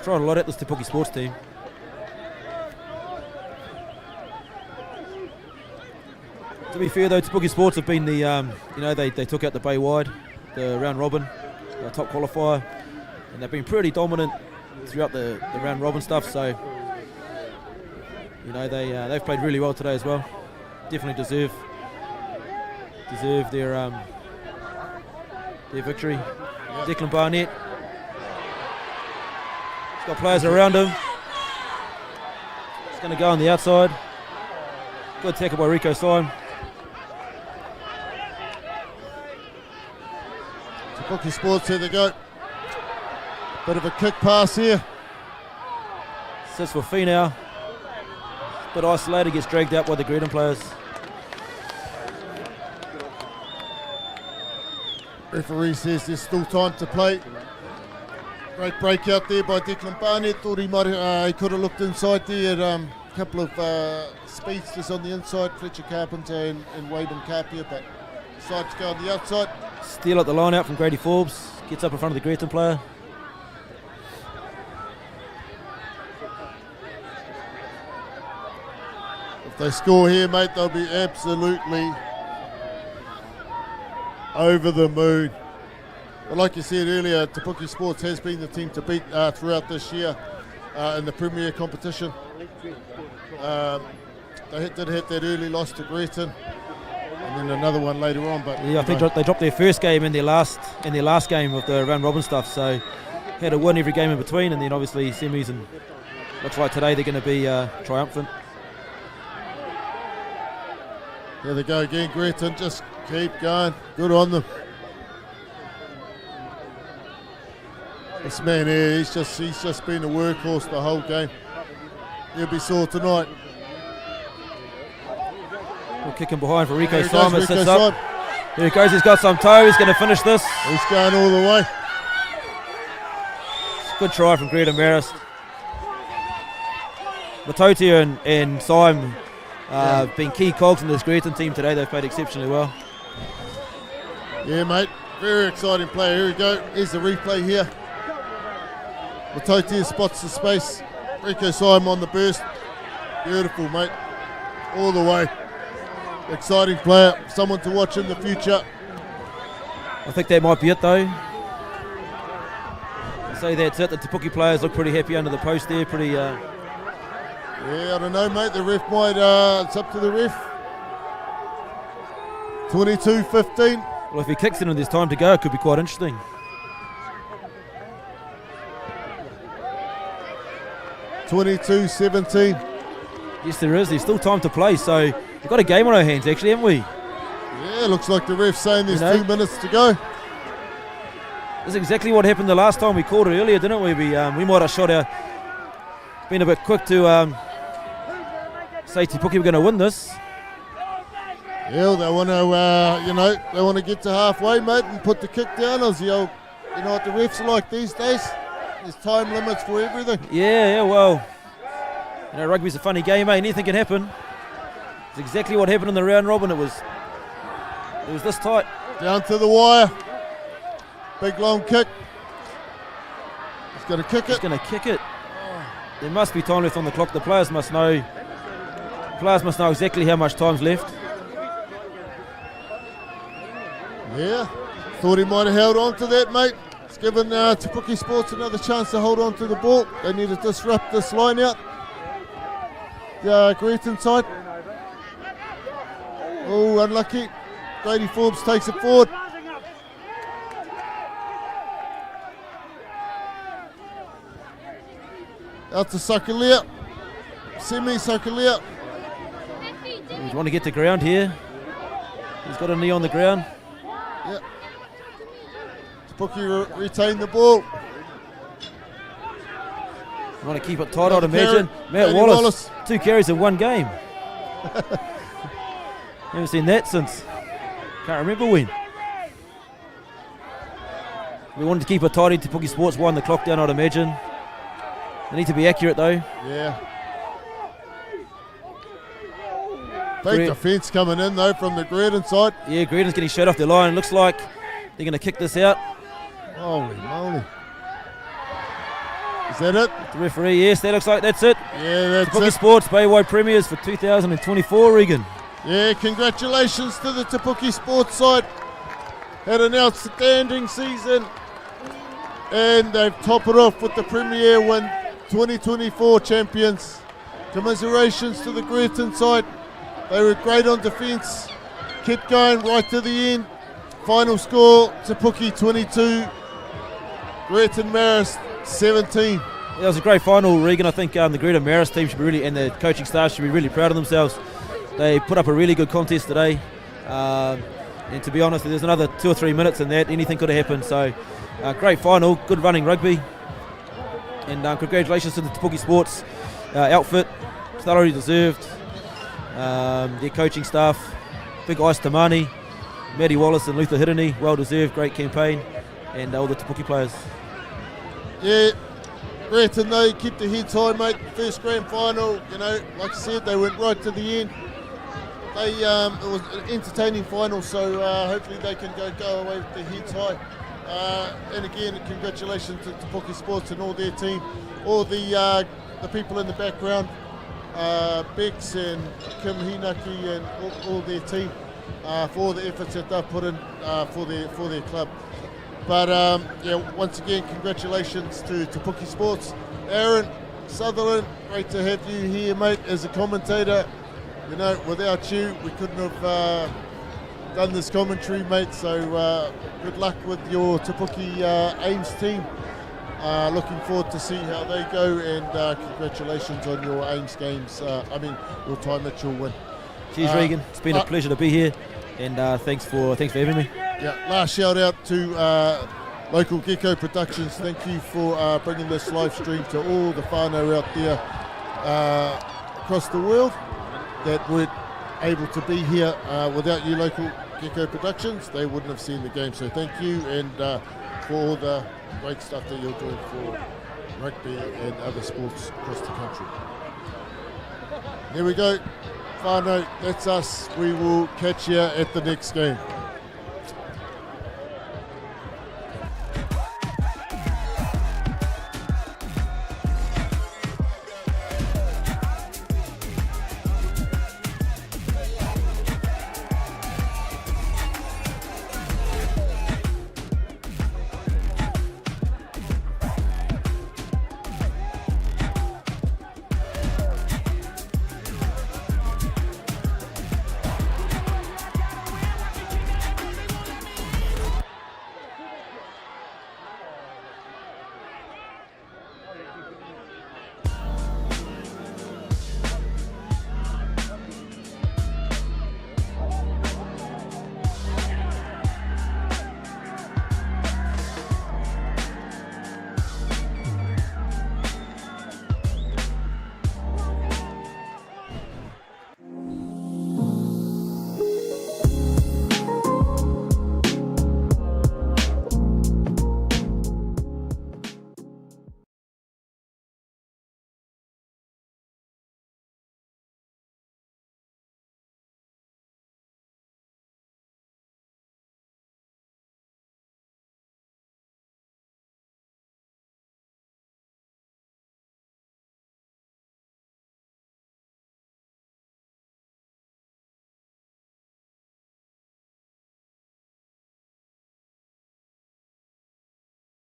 tried a lot at this Te Puke Sports team. To be fair though, Te Puke Sports have been the, they took out the Baywide, the round robin, the top qualifier, and they've been pretty dominant throughout the round robin stuff. So, they've played really well today as well. Definitely deserve their victory. Yeah. Declan Barnett, he's got players around him. He's going to go on the outside. Good tackle by Rico Syme. Puke Sports, here they go. Bit of a kick pass here. Sits for Fee now. Bit isolated, gets dragged out by the Greerton players. Referee says there's still time to play. Great break out there by Declan Barnett. Thought he could have looked inside there. A couple of speedsters on the inside, Fletcher Carpenter and Waben Carpia, but decided to go on the outside. Steal at the line out from Grady Forbes. Gets up in front of the Greerton player. If they score here, mate, they'll be absolutely over the moon. But like you said earlier, Te Puke Sports has been the team to beat throughout this year in the Premier competition. They did hit that early loss to Greerton, and then another one later on. But yeah, I think they dropped their first game in their last game of the round robin stuff. So had to win every game in between, and then obviously semis, and looks like today they're going to be triumphant. Here they go again, Greerton, just keep going. Good on them. This man here, he's just been a workhorse the whole game. He'll be sore tonight. We'll kick him behind for Rico There he Simon, goes, sits Rico up. Here he goes, he's got some toe, he's going to finish this. He's going all the way. Good try from Greerton Marist. Matoti and Simon have been key cogs in this Greerton team today. They've played exceptionally well. Yeah, mate. Very exciting player. Here we go. Here's the replay here. Matoti spots the space. Rico Simon on the burst. Beautiful, mate. All the way. Exciting player. Someone to watch in the future. I think that might be it though. I'd say that's it. The Te Puke players look pretty happy under the post there. Pretty. Yeah, I don't know, mate. The ref might. It's up to the ref. 22-15. Well, if he kicks it and there's time to go, it could be quite interesting. (22-17). Yes, there is. There's still time to play, so we've got a game on our hands, actually, haven't we? Yeah, looks like the ref's saying there's 2 minutes to go. This is exactly what happened the last time we called it earlier, didn't we? We might have shot our. Been a bit quick to say Te Puke we're going to win this. Yeah, they want to, they want to get to halfway, mate, and put the kick down. As you know what the refs are like these days. There's time limits for everything. Yeah, well, rugby's a funny game, eh? Anything can happen. It's exactly what happened in the round robin. It was this tight. Down to the wire. Big long kick. He's going to kick it. He's going to kick it. There must be time left on the clock. The players must know. Exactly how much time's left. Yeah, thought he might have held on to that, mate. It's given Te Puke Sports another chance to hold on to the ball. They need to disrupt this line out. The Greerton side. Oh, unlucky. Grady Forbes takes it forward. Out to Sakalia. Semi Sakalia. He's want to get to ground here. He's got a knee on the ground. Yeah. Te Puke retain the ball. Want to keep it tight, I'd imagine. Matt Wallace, 2 carries in 1 game. Haven't seen that since. Can't remember when. We wanted to keep it tight. Te Puke Sports wind the clock down, I'd imagine. They need to be accurate though. Yeah. Big defence coming in though from the Greerton side. Yeah, Greerton's getting shot off their line. Looks like they're going to kick this out. Holy moly. Is that it? The referee, yes, that looks like that's it. Yeah, that's Puke it. Sports Baywide Premiers for 2024, Regan. Yeah, congratulations to the Te Puke Sports side. Had an outstanding season. And they've topped it off with the Premier win, 2024 champions. Commiserations to the Greerton side. They were great on defence. Kept going right to the end. Final score, Te Puke 22, Greerton Marist 17. That was a great final, Regan. I think the Greerton Marist team should be really, and the coaching staff should be really proud of themselves. They put up a really good contest today. And to be honest, there's another 2 or 3 minutes in that. Anything could have happened. So, great final, good running rugby. And congratulations to the Te Puke Sports outfit. Thoroughly deserved. Their coaching staff, Big Ice Tamani, Matty Wallace and Luther Hirini, well deserved, great campaign, and all the Te Puke players. Yeah, Greerton, they keep their heads high, mate. First grand final, like I said, they went right to the end. It was an entertaining final, so hopefully they can go away with their heads high. And again, congratulations to Te Puke Sports and all their team, all the people in the background, Bex and Kim Hinaki and all their team for all the efforts that they've put in for their club. But once again, congratulations to Te Puke Sports. Aaron Sutherland, great to have you here, mate, as a commentator. Without you, we couldn't have done this commentary, mate. So good luck with your Te Puke Ames team. Looking forward to see how they go, and congratulations on your Ames games. Your time that you'll win. Cheers, Regan. It's been a pleasure to be here, and thanks for having me. Yeah, last shout out to local Gecko Productions. Thank you for bringing this live stream to all the whānau out there across the world that weren't able to be here without you, local Gecko Productions. They wouldn't have seen the game, so thank you, and for all the great stuff that you're doing for rugby and other sports across the country. There we go. Whānau, that's us. We will catch you at the next game.